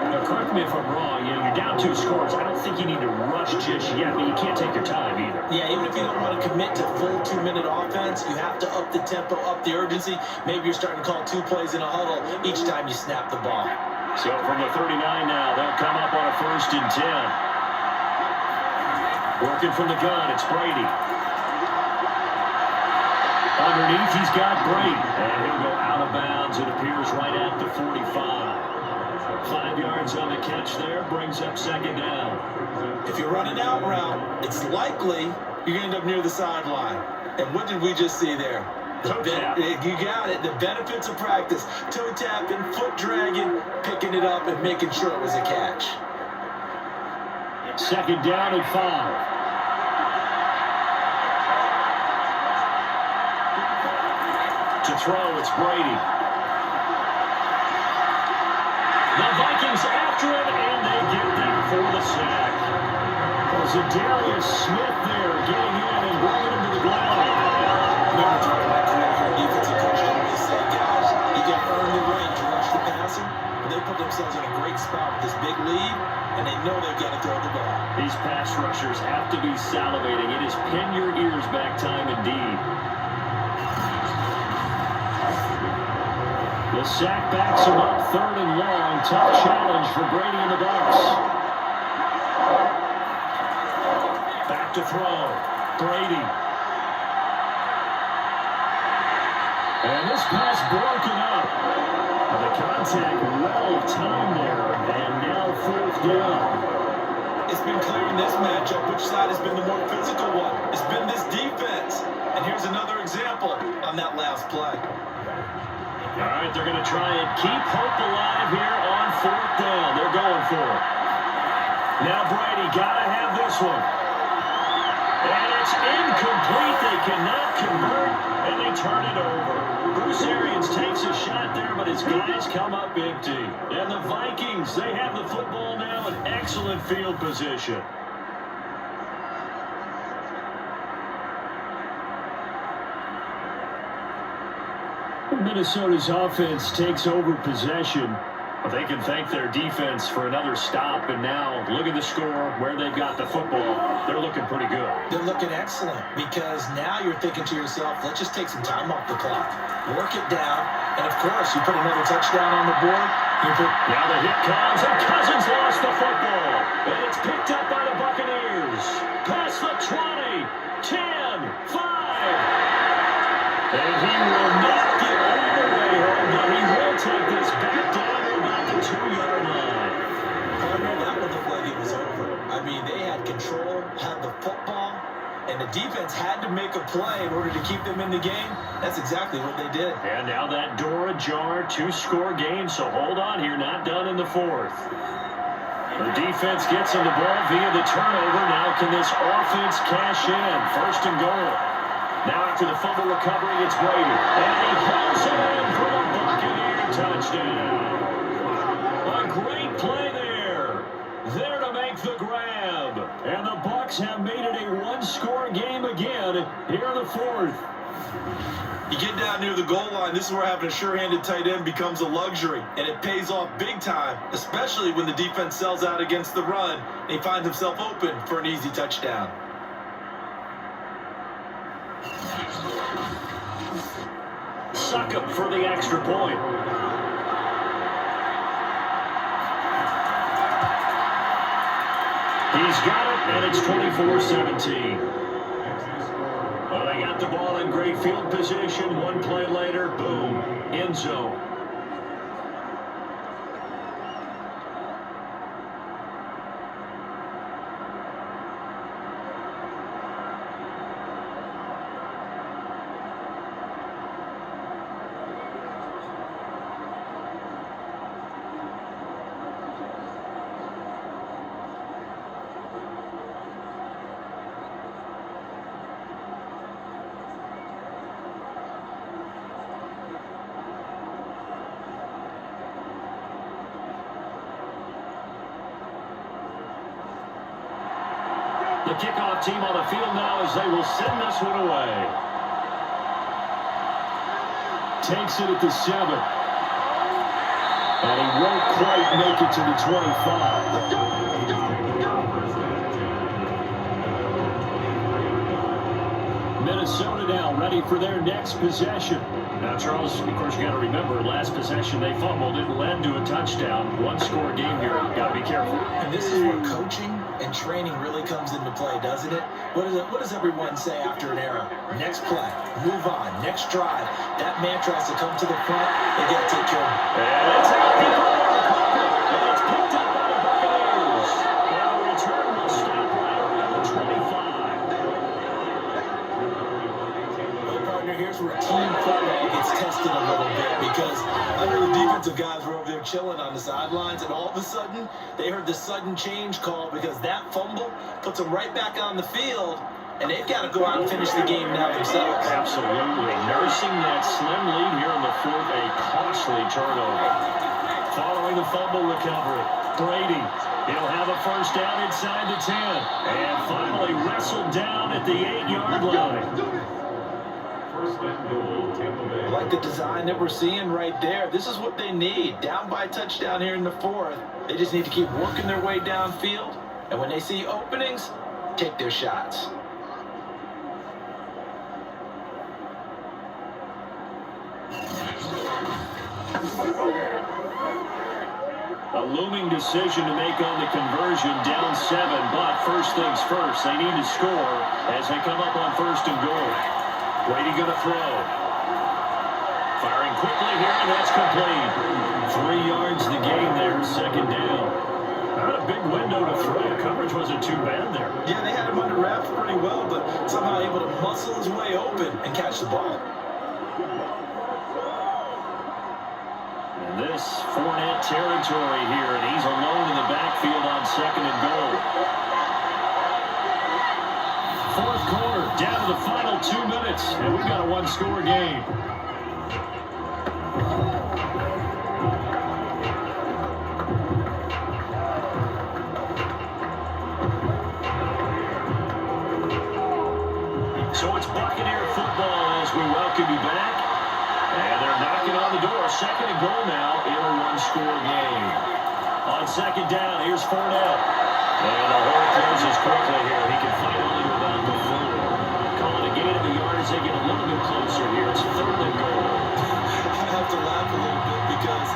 Now, correct me if I'm wrong. You're down 2 scores. I don't think you need to rush just yet, but you can't take your time either. Yeah, even if you don't want to commit to full 2-minute offense, you have to up the tempo, up the urgency. Maybe you're starting to call 2 plays in a huddle each time you snap the ball. So from the 39 now, they'll come up on a 1st and 10. Working from the gun, it's Brady. Underneath, he's got Brady. And he'll go out of bounds, it appears, right at the 45. 5 yards on the catch there, brings up second down. If you're running out route, it's likely you're going to end up near the sideline. And what did we just see there? You got it. The benefits of practice. Toe tapping, foot dragging, picking it up, and making sure it was a catch. Second down and 5. To throw, it's Brady. The Vikings after him, and they get there for the sack. Was it Darius Smith there getting in and bringing him to the ground? Remember talking about career defensive coach always say, guys, you got to earn the right to rush the passer. But they put themselves in a great spot with this big lead, and they know they've got to throw the ball. These pass rushers have to be salivating. It is pin your ears back time indeed. The sack backs him up, 3rd and long. Tough challenge for Brady and the Bucs. Back to throw. Brady. And this pass broken up. The contact well timed there. And now 4th down. It's been clear in this matchup which side has been the more physical one. It's been this defense. And here's another example on that last play. All right, they're going to try and keep hope alive here on 4th down. They're going for it. Now Brady got to have this one. And it's incomplete. They cannot convert, and they turn it over. Bruce Arians takes a shot there, but his guys come up empty. And the Vikings, they have the football now in excellent field position. Minnesota's offense takes over possession. But they can thank their defense for another stop. And now, look at the score, where they've got the football. They're looking pretty good. They're looking excellent because now you're thinking to yourself, let's just take some time off the clock. Work it down. And, of course, you put another touchdown on the board. Now the hit comes, and Cousins lost the football. And it's picked up by the Buccaneers. Past the 20, 10, 5. And he will not get all the way home, but he will take this back down to about the 2-yard line. Partner, that one looked like it was over. I mean, they had control, had the football, and the defense had to make a play in order to keep them in the game. That's exactly what they did. And now that door ajar, 2-score game, so hold on here, not done in the 4th. The defense gets him the ball via the turnover. Now can this offense cash in? 1st and goal. Now after the fumble recovery, it's Brady. And he holds it in for the Buccaneer touchdown. A great play there. There to make the grab. And the Bucs have made it a 1-score game again here in the 4th. You get down near the goal line, this is where having a sure-handed tight end becomes a luxury. And it pays off big time, especially when the defense sells out against the run and he finds himself open for an easy touchdown. Suck up for the extra point. He's got it, and it's 24-17. Well, they got the ball in great field position. 1 play later, boom, end zone. The kickoff team on the field now as they will send this one away. takes it at the 7. And he won't quite make it to the 25. Minnesota now ready for their next possession. Now, Charles, of course, you got to remember, last possession they fumbled. It led to a touchdown. One-score game here. Got to be careful. And this is where coaching and training really comes into play, doesn't it? What does everyone say after an error? Next play, move on, next drive. That mantra has to come to the front. They got to take care of it. And it's out before the clock, and it's picked up by the Buccaneers. And the return will stop right around the 25. Well, partner, here's where team football gets tested a little bit because I know the defensive guys were over there chilling on the sidelines, and all of a sudden, they heard the sudden change call because that fumble puts them right back on the field, and they've got to go out and finish the game now themselves. Absolutely. Nursing that slim lead here in the fourth, a costly turnover. Following the fumble recovery, Brady, he'll have a first down inside the 10, and finally wrestled down at the 8-yard line. I like the design that we're seeing right there. This is what they need. Down by a touchdown here in the fourth. They just need to keep working their way downfield. And when they see openings, take their shots. A looming decision to make on the conversion, down 7, but first things first, they need to score as they come up on first and goal. Brady going to throw. Firing quickly here, and that's complete. 3 yards the gain there, second down. Not a big window to throw. Coverage wasn't too bad there. Yeah, they had him under wraps pretty well, but somehow able to muscle his way open and catch the ball. And this Fournette territory here, and he's alone in the backfield on second and goal. Fourth quarter, down to the final 2 minutes, and we've got a one-score game. So it's Buccaneer football as we welcome you back. And they're knocking on the door. Second and goal now in a one-score game. On second down, here's Fournette. And the hole closes quickly here. He can fight only about the 4. Calling a gain of a yard as they get a little bit closer here. It's third and goal. I have to laugh a little bit because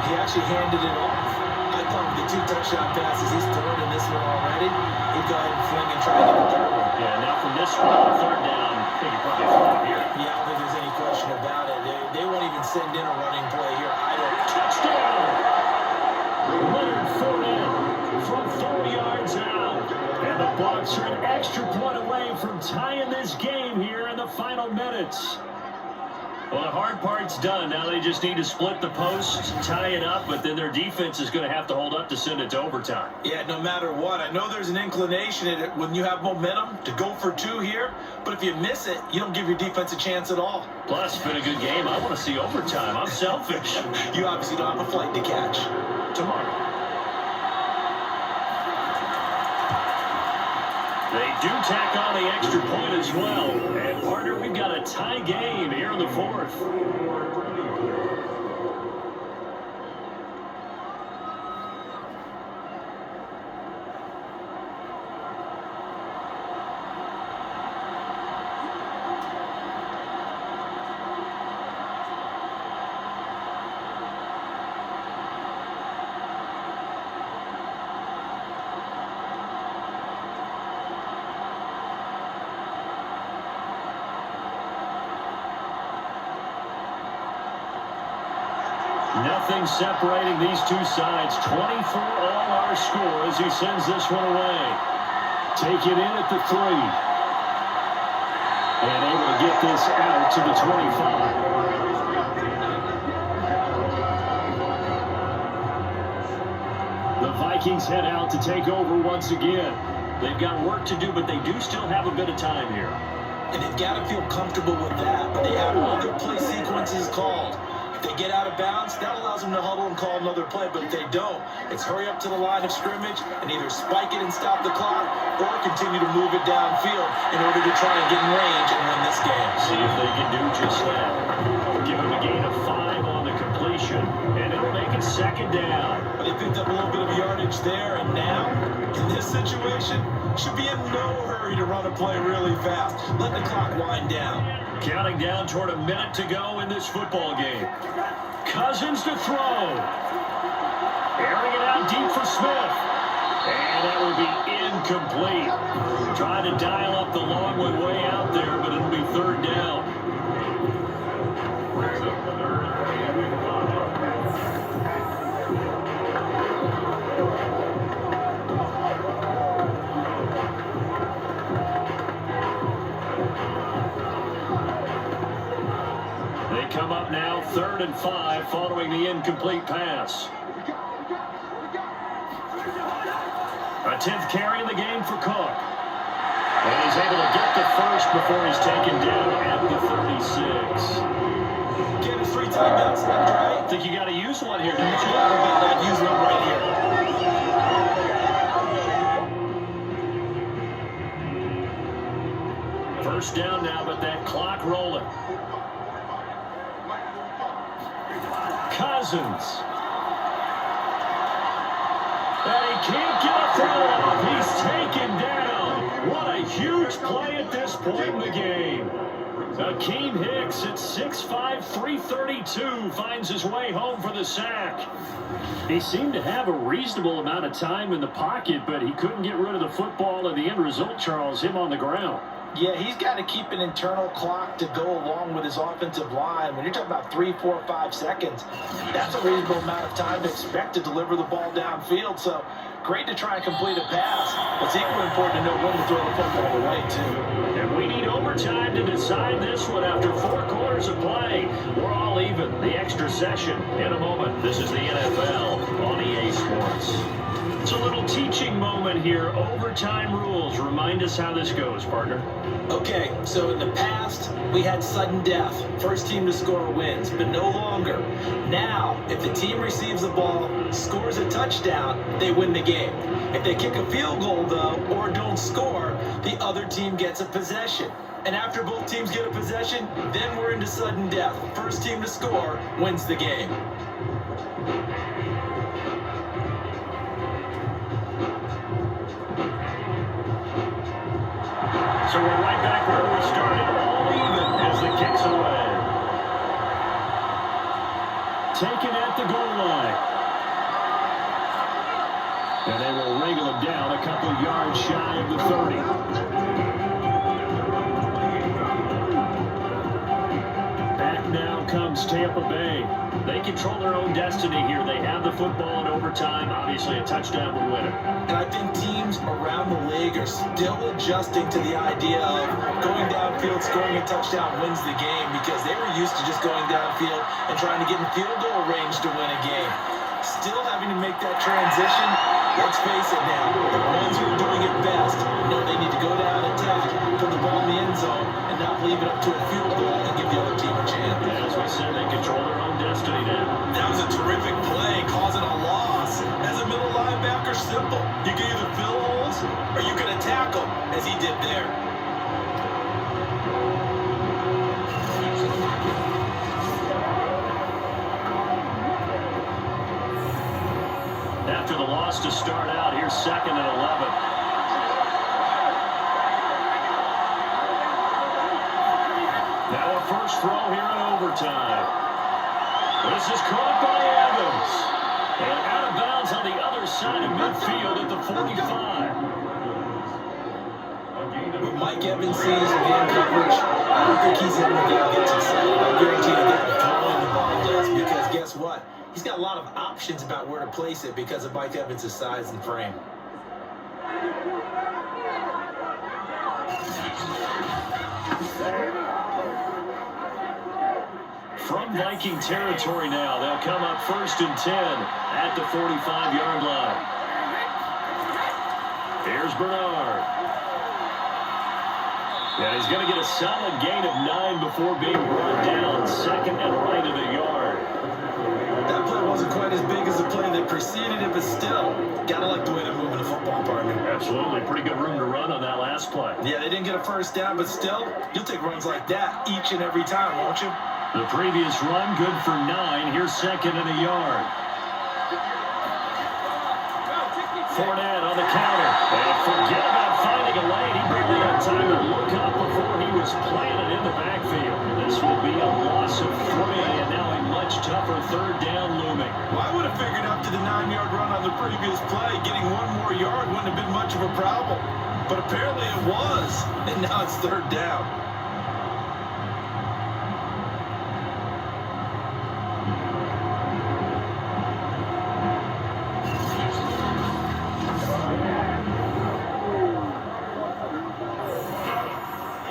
he actually handed it off. I thought with the 2 touchdown passes he's thrown in this one already, he'd go ahead and fling and try to get the third one. Yeah, now from this one, third down, I think he probably threw it here. Yeah, I don't think there's any question about it. They won't even send in a running play here. I don't. Touchdown! Leonard Fournette from 4 yards out. And the Bucs are an extra point away from tying this game here in the final minutes. Well, the hard part's done. Now they just need to split the post, tie it up, but then their defense is going to have to hold up to send it to overtime. Yeah, no matter what. I know there's an inclination in it when you have momentum to go for 2 here, but if you miss it, you don't give your defense a chance at all. Plus, it's been a good game. I want to see overtime. I'm selfish. You obviously don't have a flight to catch. Tomorrow. They do tack on the extra point as well. And, partner, we've got a tie game here in the fourth. Nothing separating these two sides. 24 all our score as he sends this one away. Take it in at the 3. And able to get this out to the 25. The Vikings head out to take over once again. They've got work to do, but they do still have a bit of time here. And they've got to feel comfortable with that, but they have other play sequences called. If they get out of bounds, that allows them to huddle and call another play. But if they don't, it's hurry up to the line of scrimmage and either spike it and stop the clock or continue to move it downfield in order to try and get in range and win this game. See if they can do just that. Give them a gain of 5 on the completion, and it'll make it second down. They picked up a little bit of yardage there, and now, in this situation, should be in no hurry to run a play really fast. Let the clock wind down. Counting down toward a minute to go in this football game. Cousins to throw. Airing it out deep for Smith. And that will be incomplete. Trying to dial up the long one way out there, but it'll be third down. They come up now, 3rd and 5, following the incomplete pass. A 10th carry in the game for Cook. And he's able to get the first before he's taken down at the 36. Get his 3 timeouts left, right? I think you got to use one here, don't you? I'd use one right here. First down now, but that clock rolling. Cousins. And he can't get a throw off. He's taken down. What a huge play at this point in the game. Akeem Hicks at 6'5", 332 finds his way home for the sack. He seemed to have a reasonable amount of time in the pocket, but he couldn't get rid of the football, and the end result, Charles, him on the ground. Yeah, he's got to keep an internal clock to go along with his offensive line. When you're talking about 3, 4, 5 seconds, that's a reasonable amount of time to expect to deliver the ball downfield. So great to try and complete a pass. It's equally important to know when to throw the football away, too. And we need overtime to decide this one after 4 quarters of play. We're all even. The extra session in a moment. This is the NFL on EA Sports. It's a little teaching moment here. Overtime rules. Remind us how this goes, partner. Okay, so in the past, we had sudden death. First team to score wins, but no longer. Now, if the team receives the ball, scores a touchdown, they win the game. If they kick a field goal, though, or don't score, the other team gets a possession. And after both teams get a possession, then we're into sudden death. First team to score wins the game. So we're right back where we started, all even as the kick's away. Taken at the goal line. And they will wriggle him down a couple yards shy of the 30. Back now comes Tampa Bay. They control their own destiny here. They have the football in overtime. Obviously, a touchdown would win it. And I think teams around the league are still adjusting to the idea of going downfield, scoring a touchdown wins the game, because they were used to just going downfield and trying to get in field goal range to win a game. Still having to make that transition. Let's face it now, the ones who are doing it best know they need to go down and attack, put the ball in the end zone, and not leave it up to a field goal and give the other team a chance. And as we said, they control their own destiny now. That was a terrific play, causing a loss. As a middle linebacker, simple. You can either fill holes or you can attack them, as he did there. After the loss to start out, here's 2nd and 11. Now a first throw here in overtime. This is caught by Evans. And out of bounds on the other side of midfield at the 45. When Mike Evans sees man coverage, I don't think he's ever going to get excited. I guarantee you that throwing the ball does, because guess what? He's got a lot of options about where to place it because of Mike Evans' size and frame. From Viking territory now, they'll come up 1st and 10 at the 45-yard line. Here's Bernard. And he's going to get a solid gain of 9 before being brought down. Second and right of the yard. That play wasn't quite as big as the play that preceded it, but still, gotta like the way they're moving the football, partner. Absolutely. Pretty good room to run on that last play. Yeah, they didn't get a first down, but still, you'll take runs like that each and every time, won't you? The previous run, good for 9. Here's second and a yard. Fournette on the counter. And forget about finding a lane. He barely had time to look up before he was planted in the backfield. This will be a loss of 3, and now a much tougher third down looming. Well, I would have figured after the 9-yard run on the previous play, getting 1 more yard wouldn't have been much of a problem. But apparently it was, and now it's third down.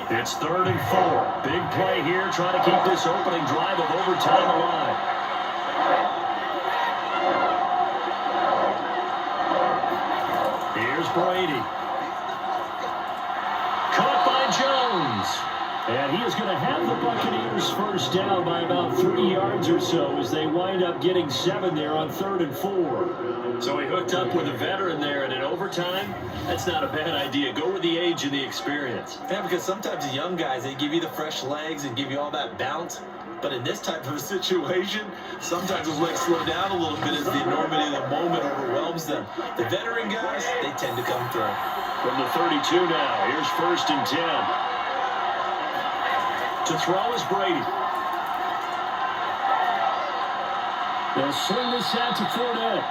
It's 3rd and 4. Big play here, trying to keep this opening drive of overtime alive. Here's Brady. Caught by Jones. And he is going to have the Buccaneers first down by about 3 yards or so as they wind up getting 7 there on 3rd and 4. So he hooked up with a veteran there, and in overtime, that's not a bad idea. Go with the age and the experience. Yeah, because sometimes the young guys, they give you the fresh legs and give you all that bounce. But in this type of a situation, sometimes those legs slow down a little bit as the enormity of the moment overwhelms them. The veteran guys, they tend to come through. From the 32 now, here's 1st and 10. To throw is Brady. They'll swing this out to Fournette.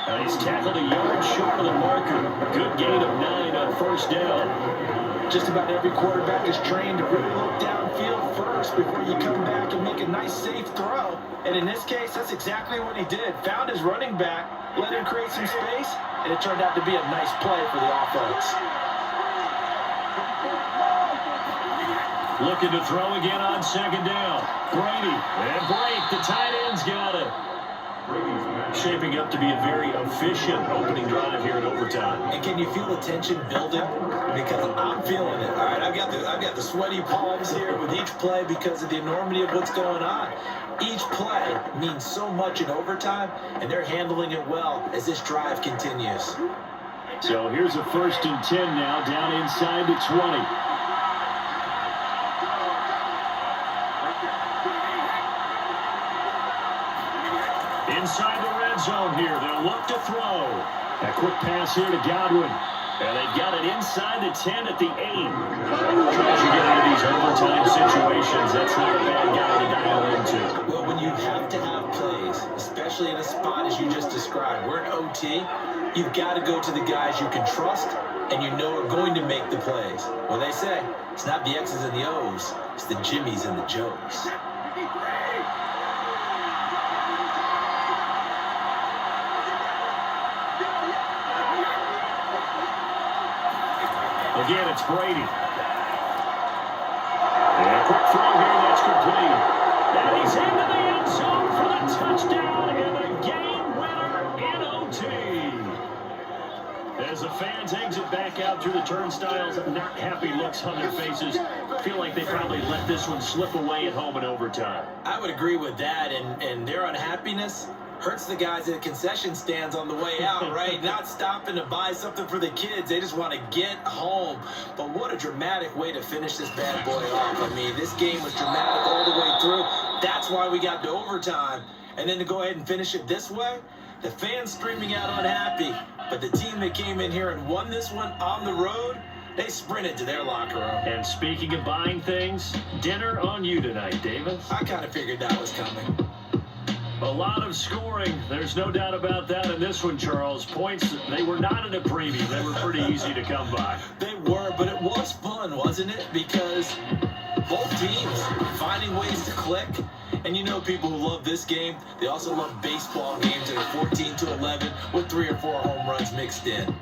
And he's tackled a yard short of the marker. Good gain of 9 on first down. Just about every quarterback is trained to really look downfield first before you come back and make a nice, safe throw. And in this case, that's exactly what he did. Found his running back, let him create some space, and it turned out to be a nice play for the offense. Looking to throw again on 2nd down. Brady, and break. The tight end's got it. Shaping up to be a very efficient opening drive here in overtime. And can you feel the tension building? Because I'm feeling it. All right, I've got the sweaty palms here with each play because of the enormity of what's going on. Each play means so much in overtime, and they're handling it well as this drive continues. So here's a 1st and 10 now, down inside the 20. Inside the red zone here. They'll look to throw. A quick pass here to Godwin. And they've got it inside the 10 at the 8. As you get into these overtime situations, that's not a bad guy to dial into. Well, when you have to have plays, especially in a spot as you just described, we're in OT, you've got to go to the guys you can trust and you know are going to make the plays. Well, they say it's not the X's and the O's, it's the Jimmies and the Joes. Again, it's Brady. And a quick throw here, that's complete. And he's into the end zone for the touchdown and the game winner in OT. As the fans exit back out through the turnstiles, not happy looks on their faces. Feel like they probably let this one slip away at home in overtime. I would agree with that, and their unhappiness hurts the guys at the concession stands on the way out, right? Not stopping to buy something for the kids. They just want to get home. But what a dramatic way to finish this bad boy off. I mean, this game was dramatic all the way through. That's why we got to overtime. And then to go ahead and finish it this way, the fans screaming out unhappy. But the team that came in here and won this one on the road, they sprinted to their locker room. And speaking of buying things, dinner on you tonight, Davis. I kind of figured that was coming. A lot of scoring. There's no doubt about that in this one, Charles. Points, they were not in a preview. They were pretty easy to come by. They were, but it was fun, wasn't it? Because both teams finding ways to click. And you know people who love this game, they also love baseball games that are 14-11 with 3 or 4 home runs mixed in.